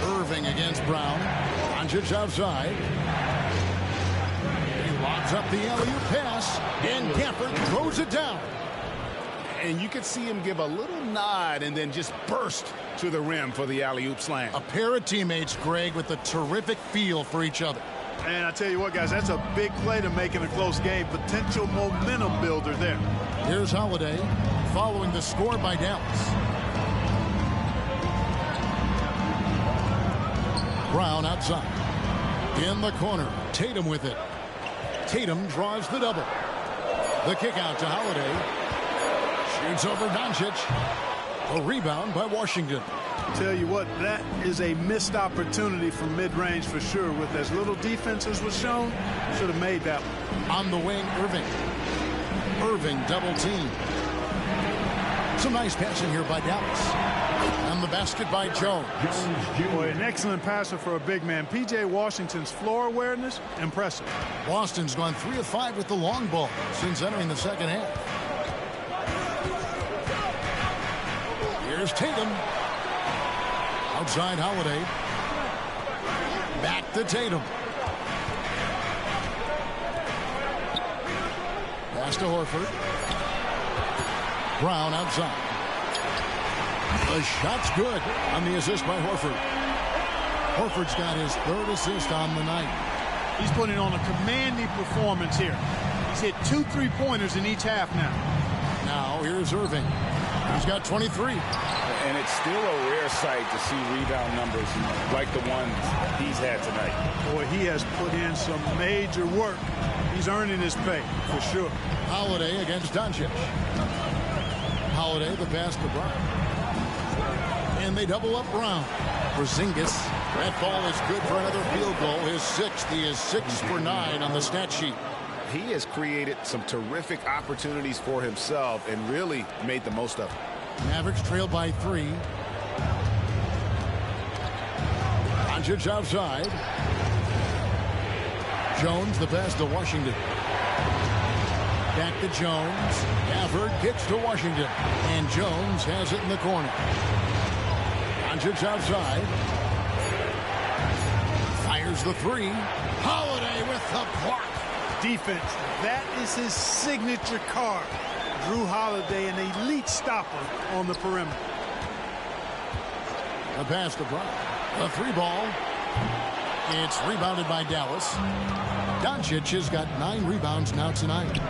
Irving against Brown. Doncic outside. He lobs up the alley-oop pass, and Gafford throws it down. And you could see him give a little nod and then just burst to the rim for the alley-oop slam. A pair of teammates, Greg, with a terrific feel for each other. And I tell you what, guys, that's a big play to make in a close game. Potential momentum builder there. Here's Holiday following the score by Dallas. Brown outside. In the corner. Tatum with it. Tatum draws the double. The kick out to Holiday. Shoots over Doncic. A rebound by Washington. Tell you what, that is a missed opportunity from mid-range for sure. With as little defense as was shown, should have made that one. On the wing, Irving. Irving double team. Some nice passing here by Dallas. And the basket by Jones. Boy, an excellent passer for a big man. P.J. Washington's floor awareness, impressive. Boston's gone 3 of 5 with the long ball since entering the second half. Here's Tatum. Outside Holiday. Back to Tatum. Pass to Horford. Brown outside. The shot's good on the assist by Horford. Horford's got his 3rd assist on the night. He's putting on a commanding performance here. He's hit 2 3-pointers in each half now. Now here's Irving. He's got 23. And it's still a rare sight to see rebound numbers like the ones he's had tonight. Boy, he has put in some major work. He's earning his pay, for sure. Holiday against Doncic. Holiday, the pass to Brown. And they double up Brown. Porzingis. That ball is good for another field goal. His 6th. He is 6 for 9 on the stat sheet. He has created some terrific opportunities for himself and really made the most of it. Mavericks trail by 3. Doncic outside. Jones, the pass to Washington. Back to Jones. Gafford kicks to Washington. And Jones has it in the corner. Doncic outside. Fires the 3. Holiday with the block. Defense. That is his signature card. Drew Holiday, an elite stopper on the perimeter. The pass to Brown. The 3 ball. It's rebounded by Dallas. Doncic has got 9 rebounds now tonight.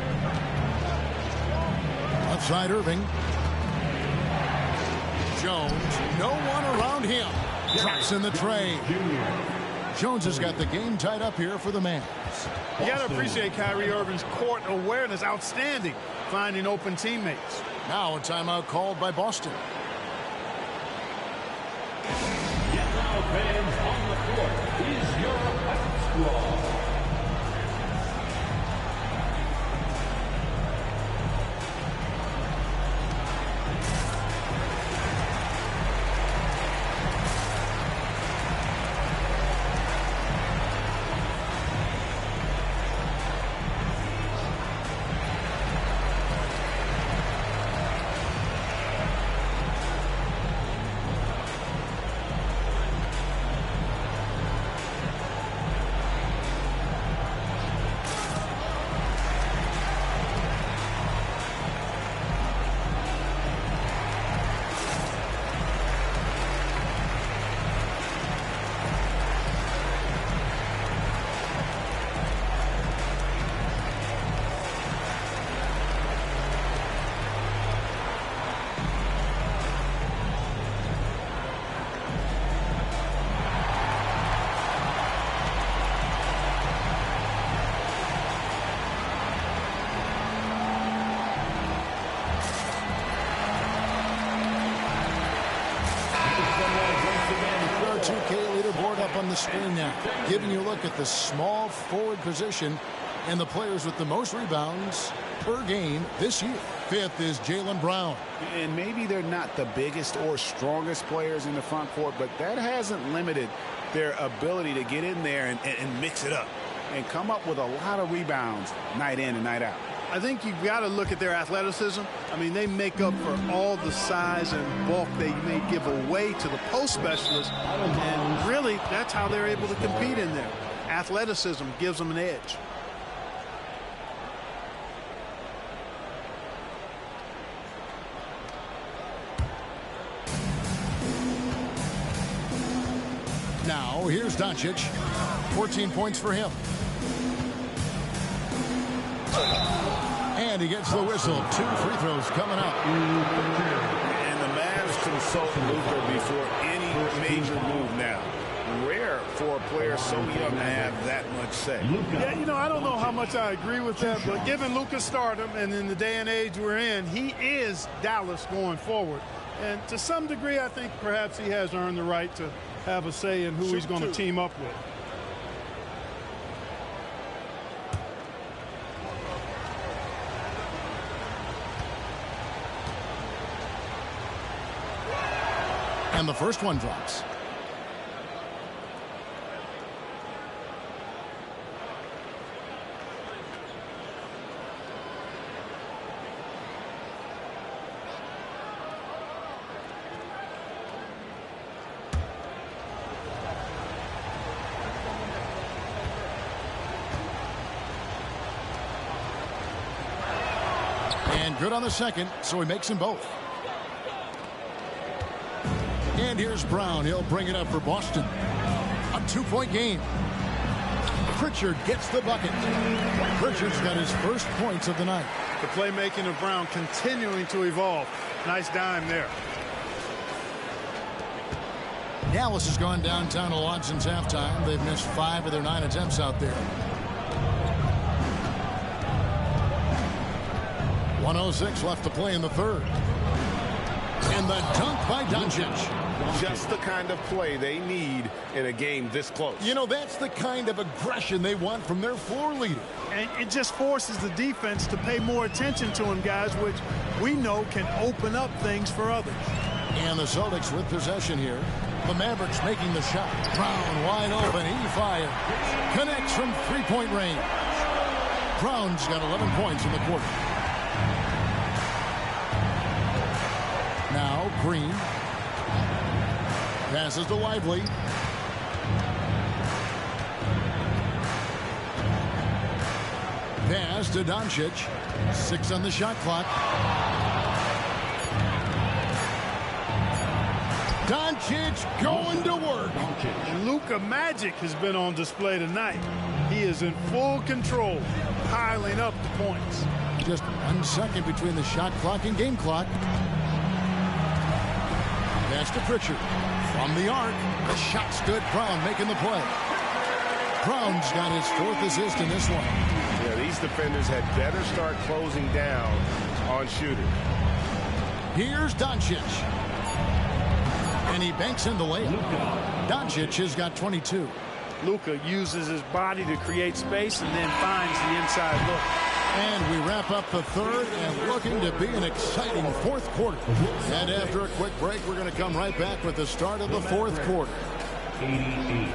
Outside Irving. Jones. No one around him. Drops in the tray. Jones has got the game tied up here for the Mavs. You got to appreciate Kyrie Irving's court awareness. Outstanding. Finding open teammates. Now a timeout called by Boston. Get now, fans, on the court is your Fight Squad. On the screen now, giving you a look at the small forward position and the players with the most rebounds per game this year. fifth is Jaylen Brown. And maybe they're not the biggest or strongest players in the front court, but that hasn't limited their ability to get in there and mix it up and come up with a lot of rebounds night in and night out. I think you've got to look at their athleticism. I mean, they make up for all the size and bulk they may give away to the post specialists. And really, that's how they're able to compete in there. Athleticism gives them an edge. Now, here's Doncic. 14 points for him. And he gets the whistle. 2 free throws coming up. And the Mavs consult Luka before any major move now. Rare for a player so young to have that much say. Yeah, you know, I don't know how much I agree with that, but given Luka's stardom and in the day and age we're in, he is Dallas going forward. And to some degree, I think perhaps he has earned the right to have a say in who he's going to team up with. And the first one drops. And good on the second, so he makes them both. And here's Brown. He'll bring it up for Boston. A 2-point game. Pritchard gets the bucket. Pritchard's got his first points of the night. The playmaking of Brown continuing to evolve. Nice dime there. Dallas has gone downtown a lot since halftime. They've missed 5 of their 9 attempts out there. 1:06 left to play in the third. And the dunk by Doncic. Just the kind of play they need in a game this close. You know, that's the kind of aggression they want from their floor leader. And it just forces the defense to pay more attention to him, guys, which we know can open up things for others. And the Celtics with possession here. The Mavericks making the shot. Brown wide open. He fires. Connects from 3-point range. Brown's got 11 points in the quarter. Now Green. Passes to Lively. Pass to Doncic. 6 on the shot clock. Doncic going to work. Luka magic has been on display tonight. He is in full control, piling up the points. Just 1 second between the shot clock and game clock. Pass to Pritchard. From the arc, the shot's good. Brown making the play. Brown's got his 4th assist in this one. Yeah, these defenders had better start closing down on shooters. Here's Doncic. And he banks in the layup. Doncic has got 22. Luka uses his body to create space and then finds the inside look. And we wrap up the third and looking to be an exciting 4th quarter. And after a quick break, we're going to come right back with the start of the 4th quarter. 88.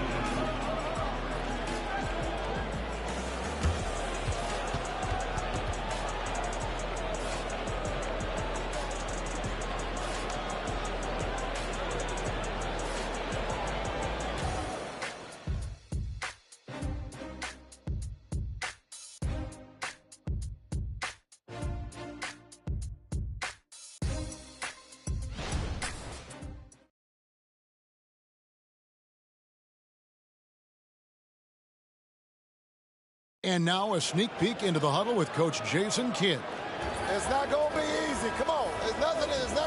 And now a sneak peek into the huddle with Coach Jason Kidd. It's not going to be easy. Come on. It's not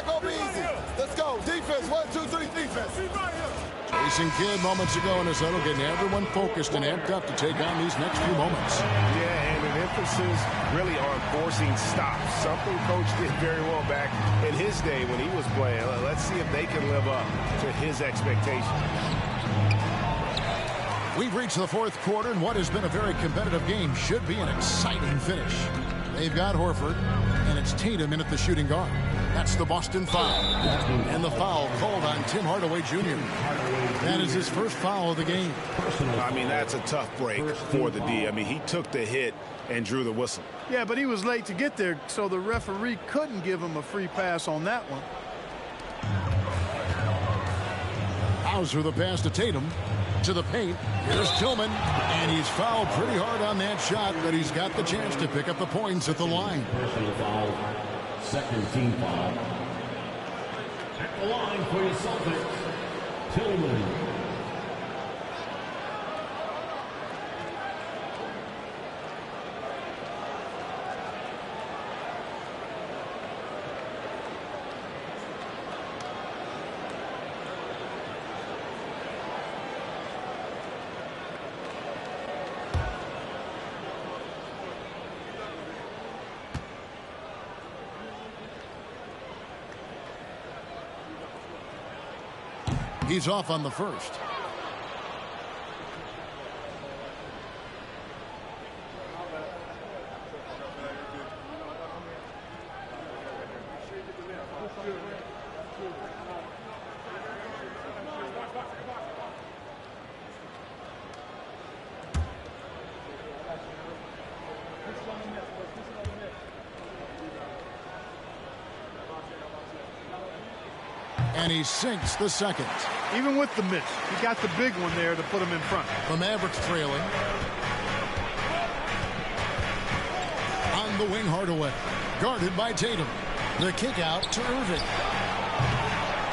going to be easy. Let's go. Defense. 1, 2, 3, defense. Jason Kidd moments ago in his huddle getting everyone focused and amped up to take on these next few moments. Yeah, and an emphasis really on forcing stops. Something Coach did very well back in his day when he was playing. Let's see if they can live up to his expectations. We've reached the fourth quarter, and what has been a very competitive game should be an exciting finish. They've got Horford, and it's Tatum in at the shooting guard. That's the Boston foul. And the foul called on Tim Hardaway Jr. That is his first foul of the game. I mean, that's a tough break for the D. I mean, he took the hit and drew the whistle. Yeah, but he was late to get there, so the referee couldn't give him a free pass on that one. Hauser the pass to Tatum. To the paint. Here's Tillman, and he's fouled pretty hard on that shot, but he's got the chance to pick up the points at the line. Personal foul, second team foul. At the line for your Celtics, Tillman. He's off on the first. And he sinks the second. Even with the miss, he got the big one there to put him in front. The Mavericks trailing. On the wing, Hardaway. Guarded by Tatum. The kick out to Irving.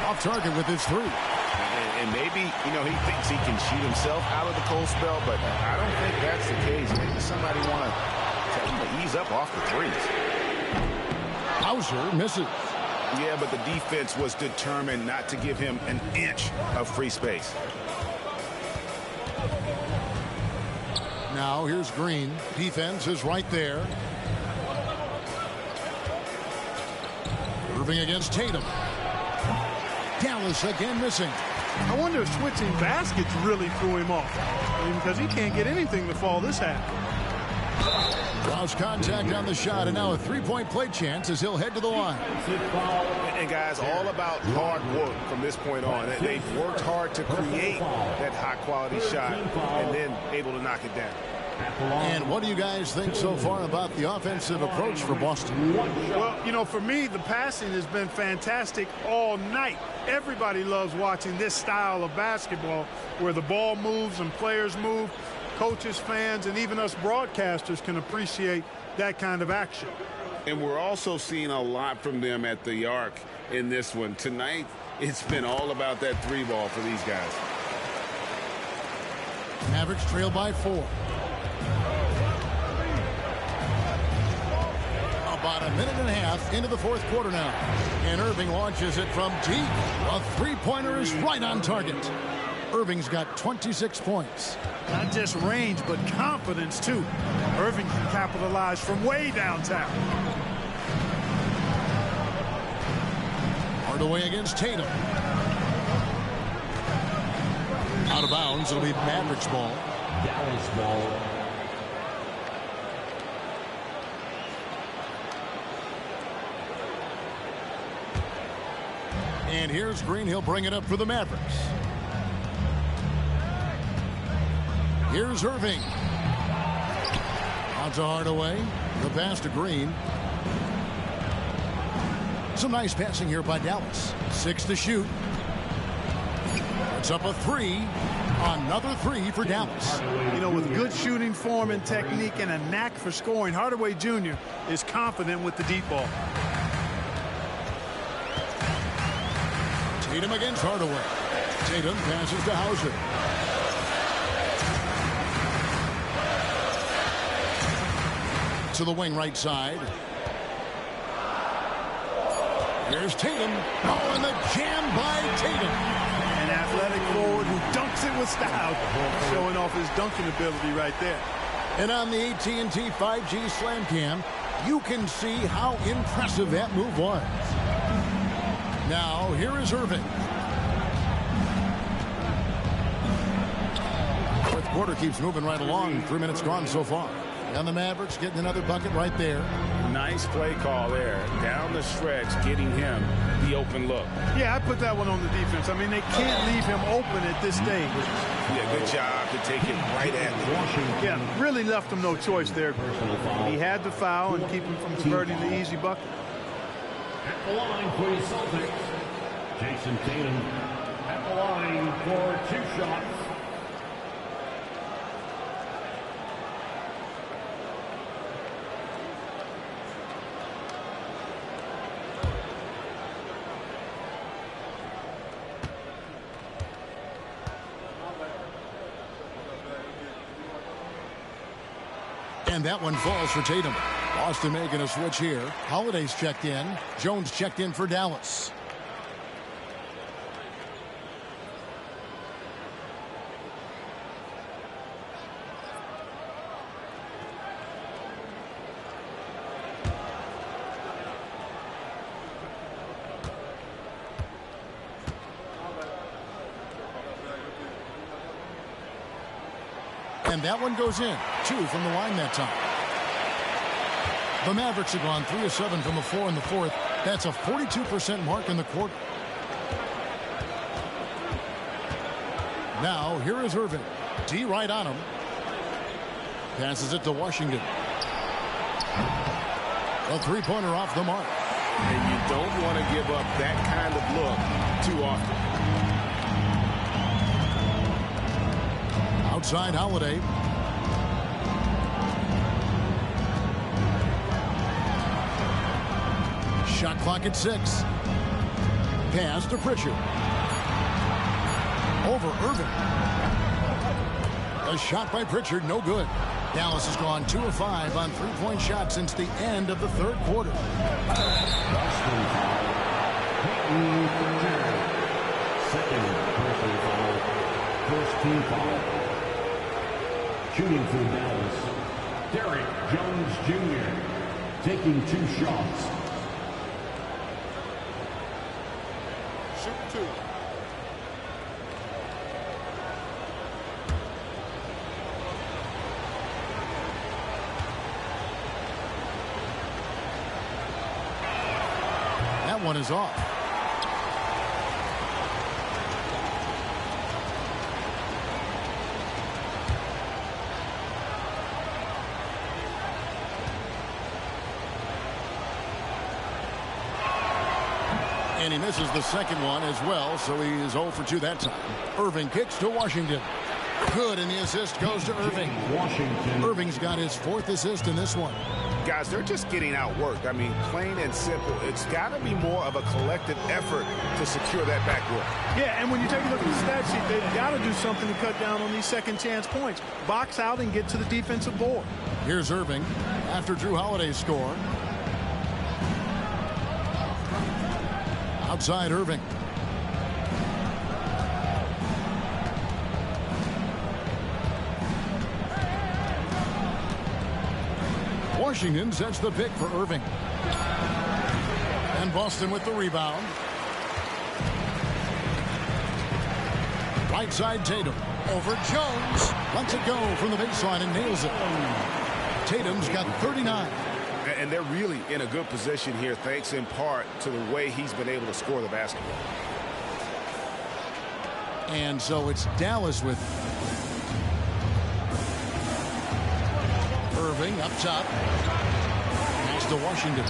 Off target with his three. And maybe, you know, he thinks he can shoot himself out of the cold spell, but I don't think that's the case. Maybe somebody want to tell him to ease up off the threes. Hauser misses. Yeah, but the defense was determined not to give him an inch of free space. Now here's Green. Defense is right there. Irving against Tatum. Dallas again missing. I wonder if switching baskets really threw him off. I mean, because he can't get anything to fall this half. Draws contact on the shot, and now a three-point play chance as he'll head to the line. And guys, all about hard work from this point on. They've worked hard to create that high-quality shot and then able to knock it down. And what do you guys think so far about the offensive approach for Boston? Well, you know, for me, the passing has been fantastic all night. Everybody loves watching this style of basketball where the ball moves and players move. Coaches, fans, and even us broadcasters can appreciate that kind of action. And we're also seeing a lot from them at the arc in this one. Tonight, it's been all about that three ball for these guys. Mavericks trail by 4. About a minute and a half into the fourth quarter now. And Irving launches it from deep. A three-pointer is right on target. Irving's got 26 points. Not just range, but confidence, too. Irving can capitalize from way downtown. Hardaway against Tatum. Out of bounds. It'll be Mavericks ball. Dallas ball. And here's Green. He'll bring it up for the Mavericks. Here's Irving. On to Hardaway. The pass to Green. Some nice passing here by Dallas. 6 to shoot. It's up a 3. Another 3 for Dallas. You know, with good shooting form and technique and a knack for scoring, Hardaway Jr. is confident with the deep ball. Tatum against Hardaway. Tatum passes to Hauser. To the wing right side. Here's Tatum. Oh, and the jam by Tatum. An athletic forward who dunks it with style. Showing off his dunking ability right there. And on the AT&T 5G Slam Cam, you can see how impressive that move was. Now, here is Irving. Fourth quarter keeps moving right along. 3 minutes gone so far. And the Mavericks getting another bucket right there. Nice play call there. Down the stretch, getting him the open look. Yeah, I put that one on the defense. I mean, they can't leave him open at this stage. Yeah, good job to take it right at him. Yeah, really left him no choice there. He had to foul and keep him from converting the easy bucket. At the line for the Celtics, Jason Tatum at the line for 2 shots. And that one falls for Tatum. Boston making a switch here. Holiday's checked in. Jones checked in for Dallas. And that one goes in. 2 from the line that time. The Mavericks have gone 3 of 7 from the floor in the fourth. That's a 42% mark in the quarter. Now, here is Irving. D right on him. Passes it to Washington. A three-pointer off the mark. And you don't want to give up that kind of look too often. Outside Holiday. Shot clock at 6. Pass to Pritchard. Over Irving. A shot by Pritchard, no good. Dallas has gone 2 of 5 on three-point shots since the end of the third quarter. Second personal foul. First team foul. Shooting for Dallas, Derek Jones Jr. taking 2 shots. Shoot 2. That one is off. And he misses the second one as well, so he is 0 for 2 that time. Irving kicks to Washington. Good, and the assist goes to Irving. Washington. Irving's got his 4th assist in this one. Guys, they're just getting outworked. I mean, plain and simple. It's got to be more of a collective effort to secure that backcourt. Yeah, and when you take a look at the stat sheet, they've got to do something to cut down on these second chance points. Box out and get to the defensive board. Here's Irving after Drew Holiday's score. Outside Irving. Washington sets the pick for Irving. And Boston with the rebound. Right side Tatum. Over Jones. Lets it go from the baseline and nails it. Tatum's got 39. And they're really in a good position here, thanks in part to the way he's been able to score the basketball. And so it's Dallas with Irving up top. Pass to Washington.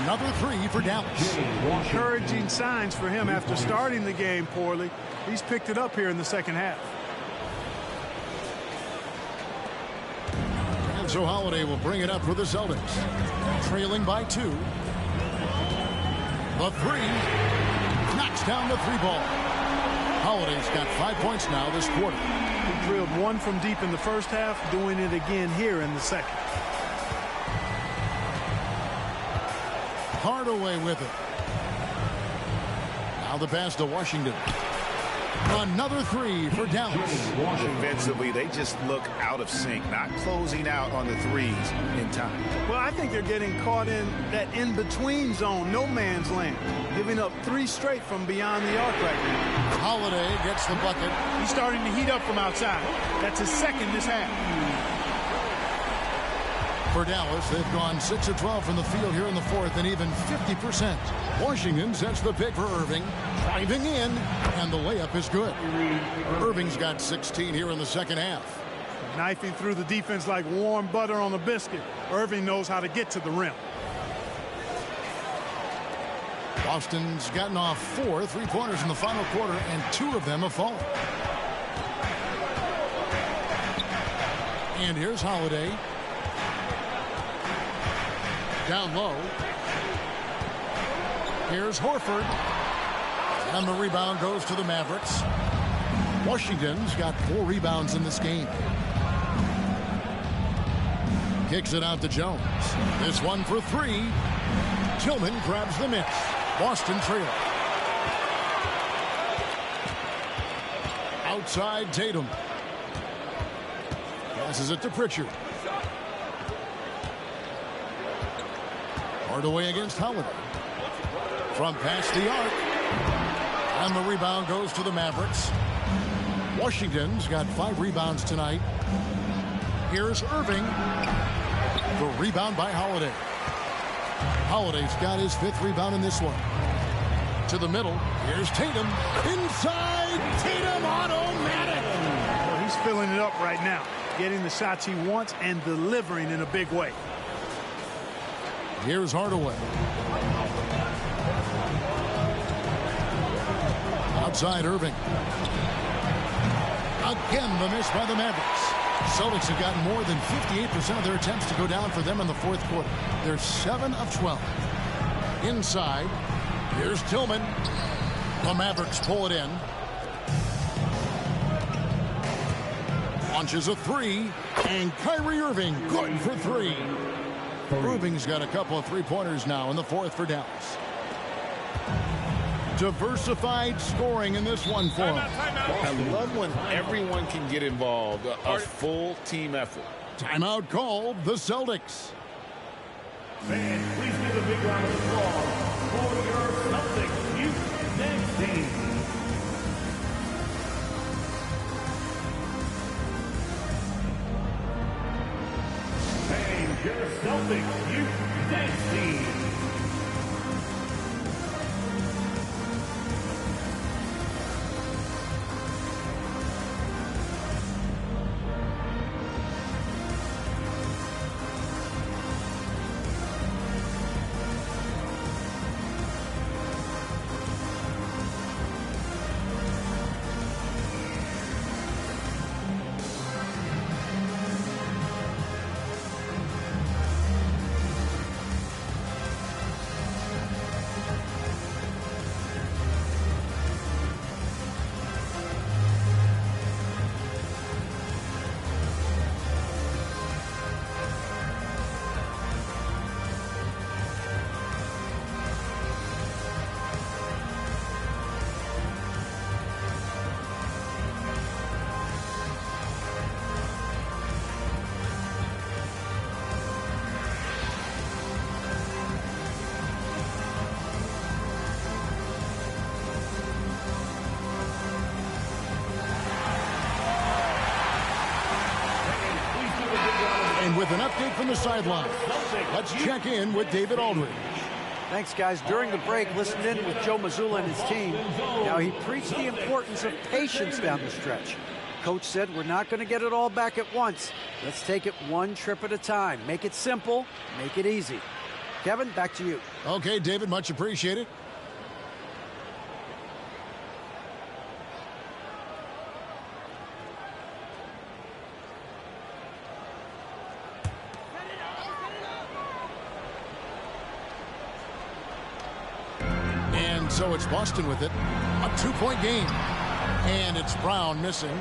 Another 3 for Dallas. Encouraging signs for him after starting the game poorly. He's picked it up here in the second half. And so Holiday will bring it up for the Celtics. Trailing by 2. The 3. Knocks down the 3-ball. Holiday's got 5 points now this quarter. He drilled 1 from deep in the first half, doing it again here in the second. Hardaway with it. Now the pass to Washington. Another 3 for Dallas. Defensively, they just look out of sync, not closing out on the threes in time. Well, I think they're getting caught in that in-between zone, no man's land, giving up 3 straight from beyond the arc right now. Holiday gets the bucket. He's starting to heat up from outside. That's his second this half. For Dallas, they've gone 6 of 12 from the field here in the fourth and even 50%. Washington sets the pick for Irving. Driving in, and the layup is good. Irving's got 16 here in the second half. Knifing through the defense like warm butter on a biscuit. Irving knows how to get to the rim. Boston's gotten off 4 3-pointers in the final quarter, and 2 of them have fallen. And here's Holiday. Down low. Here's Horford. And the rebound goes to the Mavericks. Washington's got 4 rebounds in this game. Kicks it out to Jones. This one for 3. Tillman grabs the miss. Boston trailing. Outside Tatum. Passes it to Pritchard. Hardaway against Holiday. From past the arc. And the rebound goes to the Mavericks. Washington's got 5 rebounds tonight. Here's Irving. The rebound by Holiday. Holiday's got his 5th rebound in this one. To the middle. Here's Tatum. Inside. Tatum automatic. Well, he's filling it up right now. Getting the shots he wants and delivering in a big way. Here's Hardaway. Outside Irving. Again, the miss by the Mavericks. Celtics have gotten more than 58% of their attempts to go down for them in the fourth quarter. They're 7 of 12. Inside, here's Tillman. The Mavericks pull it in. Launches a 3, and Kyrie Irving good for 3. Irving's got a couple of 3-pointers now in the fourth for Dallas. Diversified scoring in this one for him. I love when everyone can get involved, a full team effort. Timeout called, the Celtics. Fans, please give a big round of applause for your Celtics youth next team. And your Celtics youth next team. With an update from the sideline, let's check in with David Aldridge. Thanks, guys. During the break, listened in with Joe Mazzulla and his team. Now, he preached the importance of patience down the stretch. Coach said, we're not going to get it all back at once. Let's take it one trip at a time. Make it simple, make it easy. Kevin, back to you. Okay, David, much appreciated. So it's Boston with it. A 2-point game. And it's Brown missing.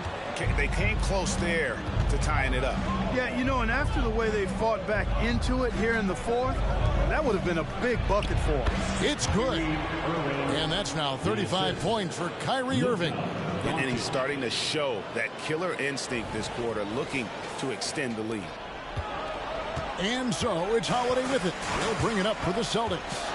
They came close there to tying it up. Yeah, you know, and after the way they fought back into it here in the fourth, that would have been a big bucket for them. It's good. And that's now 35 points for Kyrie Irving. And he's starting to show that killer instinct this quarter, looking to extend the lead. And so it's Holiday with it. They'll bring it up for the Celtics.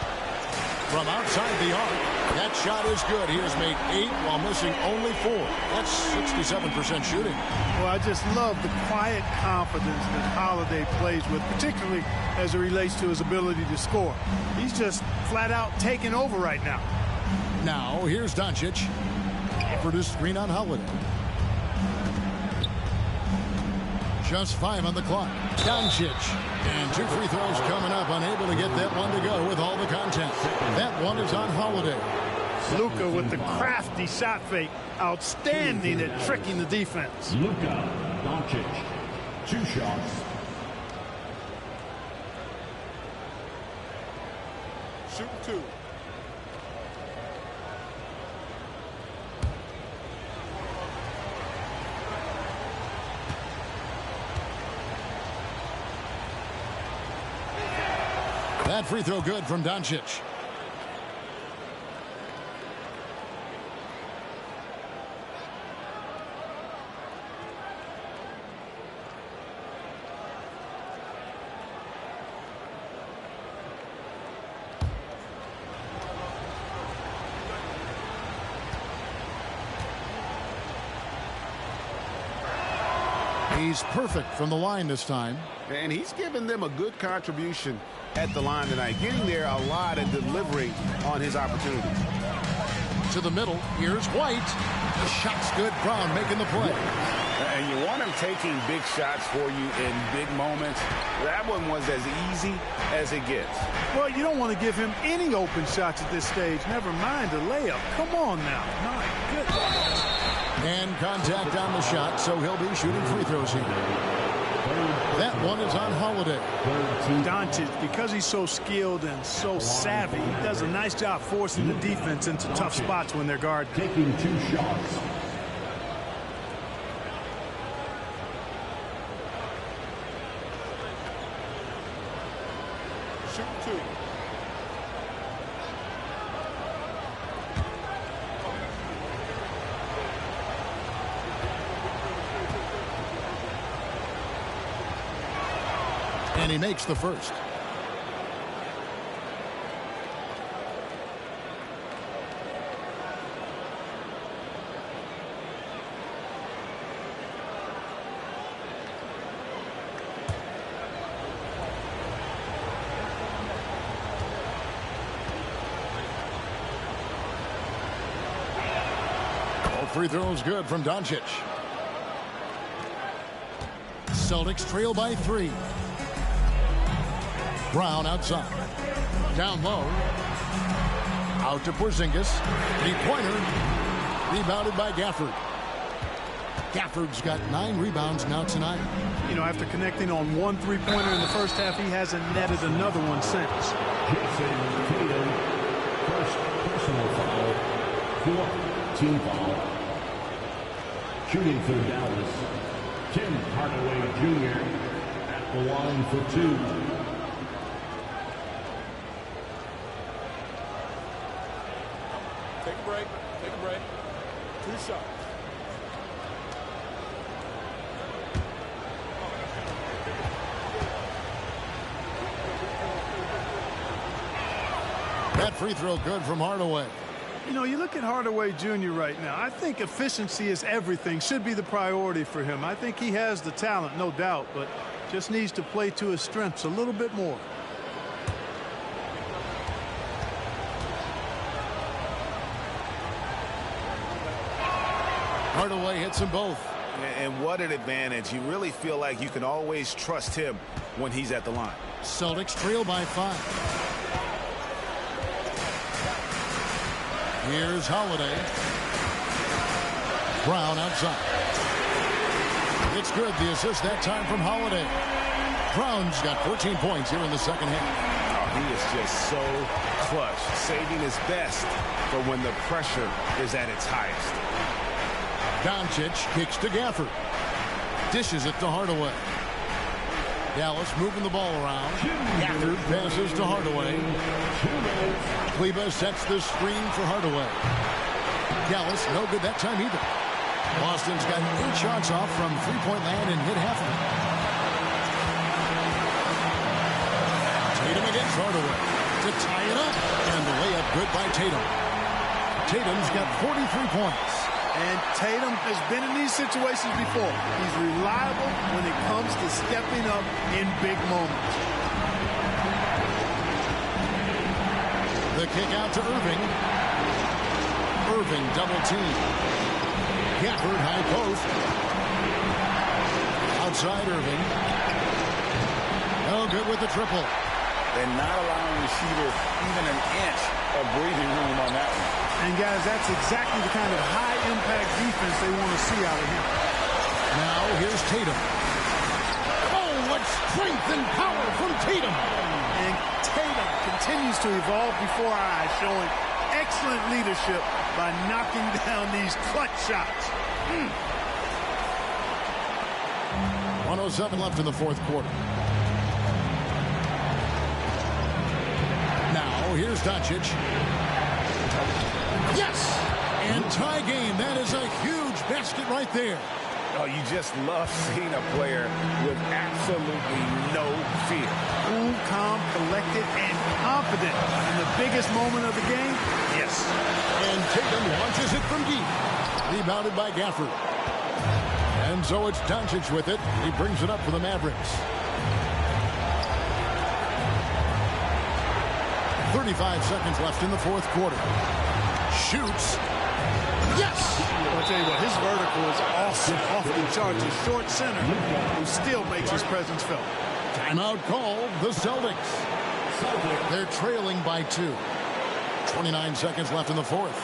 from outside the arc. That shot is good. He has made 8 while missing only 4. That's 67% shooting. Well, I just love the quiet confidence that Holiday plays with, particularly as it relates to his ability to score. He's just flat out taking over right now. Now, here's Doncic. Effort is screen on Holiday. Just 5 on the clock. Doncic. And 2 free throws coming up. Unable to get that one to go with all the contact. That one is on Holiday. Luka with the crafty shot fake. Outstanding at tricking the defense. Luka Doncic. 2 shots. Shoot 2. That free throw good from Doncic. He's perfect from the line this time. And he's given them a good contribution at the line tonight, getting there a lot and delivering on his opportunities. To the middle, here's White. The shot's good. Brown making the play. And you want him taking big shots for you in big moments. That one was as easy as it gets. Well, you don't want to give him any open shots at this stage. Never mind a layup. Come on now. My goodness. And contact on the shot, so he'll be shooting free throws here. That one is on Holiday. Doncic, because he's so skilled and so savvy, he does a nice job forcing the defense into tough spots when they're guarded. Taking 2 shots. Shoot 2. And he makes the first. All free throws good from Doncic. Celtics trail by 3. Brown outside. Down low. Out to Porzingis. Three-pointer. Rebounded by Gafford. Gafford's got 9 rebounds now tonight. You know, after connecting on 1 3-pointer in the first half, he hasn't netted another one since. Jason Tatum. First personal foul. 4th team foul. Shooting for Dallas. Tim Hardaway Jr. at the line for 2. Take a break. Take a break. 2 shots. That free throw good from Hardaway. You know, you look at Hardaway Jr. right now. I think efficiency is everything, should be the priority for him. I think he has the talent, no doubt, but just needs to play to his strengths a little bit more. Hardaway hits them both. And what an advantage. You really feel like you can always trust him when he's at the line. Celtics trail by 5. Here's Holiday. Brown outside. It's good. The assist that time from Holiday. Brown's got 14 points here in the second half. Oh, he is just so clutch, saving his best for when the pressure is at its highest. Doncic kicks to Gafford. Dishes it to Hardaway. Dallas moving the ball around. Gafford passes to Hardaway. Kleba sets the screen for Hardaway. Dallas no good that time either. Boston's got 8 shots off from three-point land and hit half of it. Tatum against Hardaway to tie it up. And the layup good by Tatum. Tatum's got 43 points. And Tatum has been in these situations before. He's reliable when it comes to stepping up in big moments. The kick out to Irving. Irving double team. Gafford high post. Outside Irving. No good with the triple. And not allowing the shooter even an inch of breathing room on that one. And guys, that's exactly the kind of high-impact defense they want to see out of him. Now here's Tatum. Oh, what strength and power from Tatum. And Tatum continues to evolve before our eyes, showing excellent leadership by knocking down these clutch shots. 1:07 left in the fourth quarter. Now here's Doncic. Yes! And tie game. That is a huge basket right there. Oh, you just love seeing a player with absolutely no fear. Cool, calm, collected, and confident in the biggest moment of the game. Yes. And Tatum launches it from deep. Rebounded by Gafford. And so it's Doncic with it. He brings it up for the Mavericks. 35 seconds left in the fourth quarter. Shoots. Yes! I'll tell you what, his vertical is awesome, off the charts. A short center who still makes his presence felt. Timeout called the Celtics. They're trailing by 2. 29 seconds left in the fourth.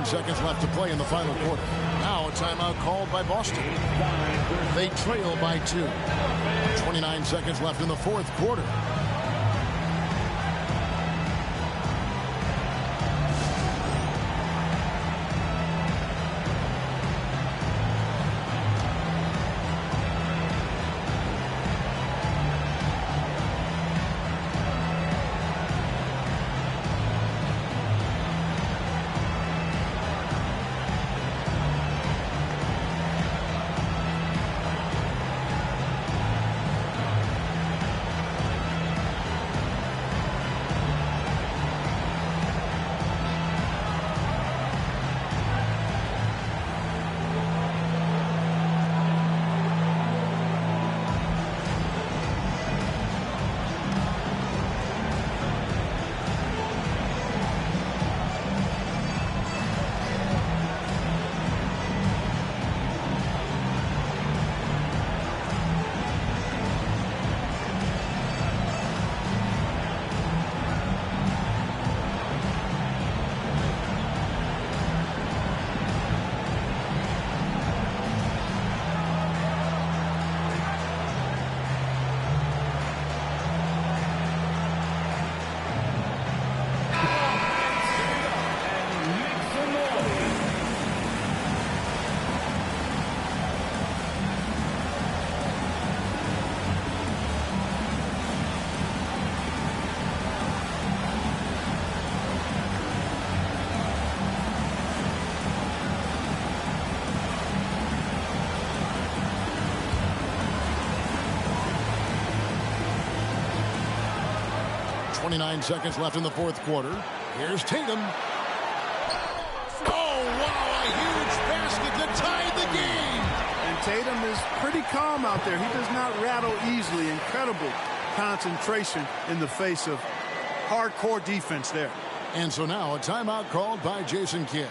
Seconds left to play in the final quarter. Now a timeout called by Boston. They trail by 2. 29 seconds left in the fourth quarter. 29 seconds left in the fourth quarter. Here's Tatum. Oh, wow, a huge basket to tie the game. And Tatum is pretty calm out there. He does not rattle easily. Incredible concentration in the face of hardcore defense there. And so now a timeout called by Jason Kidd.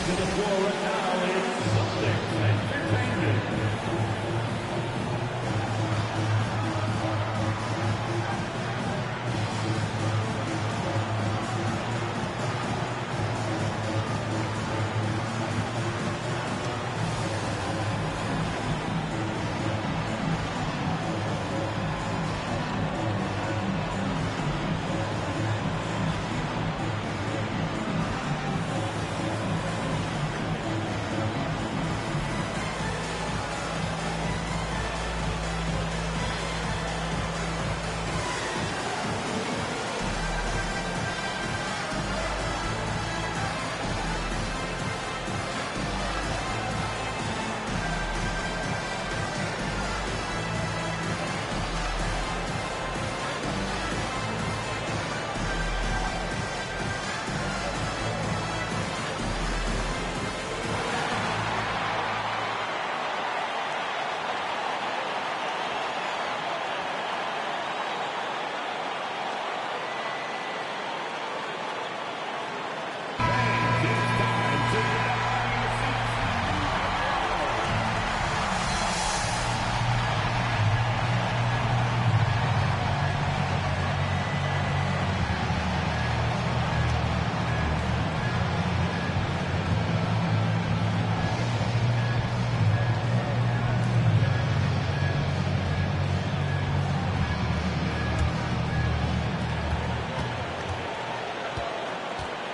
To the floor right now is Celtics Entertainment.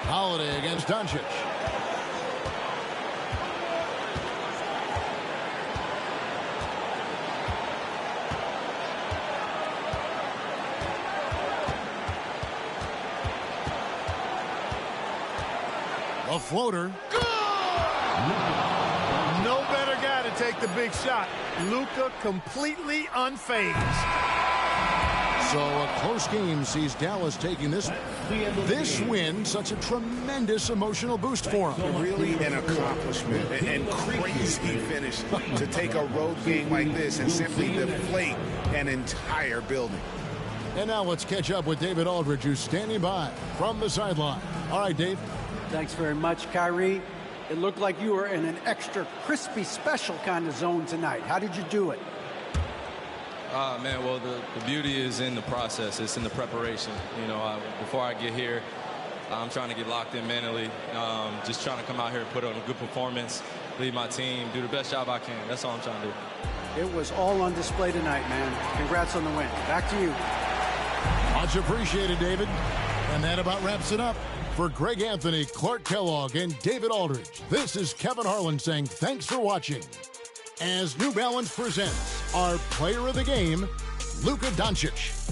Holiday against Doncic. A floater. No better guy to take the big shot. Luka completely unfazed. So a close game sees Dallas taking this win, such a tremendous emotional boost for him. Really an accomplishment and crazy finish to take a road game like this and simply deflate an entire building. And now let's catch up with David Aldridge, who's standing by from the sideline. All right, Dave. Thanks very much, Kyrie. It looked like you were in an extra crispy special kind of zone tonight. How did you do it? Man, well, the beauty is in the process. It's in the preparation. You know, before I get here, I'm trying to get locked in mentally. Just trying to come out here and put on a good performance, lead my team, do the best job I can. That's all I'm trying to do. It was all on display tonight, man. Congrats on the win. Back to you. Much appreciated, David. And that about wraps it up. For Greg Anthony, Clark Kellogg, and David Aldridge, this is Kevin Harlan saying thanks for watching. As New Balance presents our player of the game, Luka Doncic.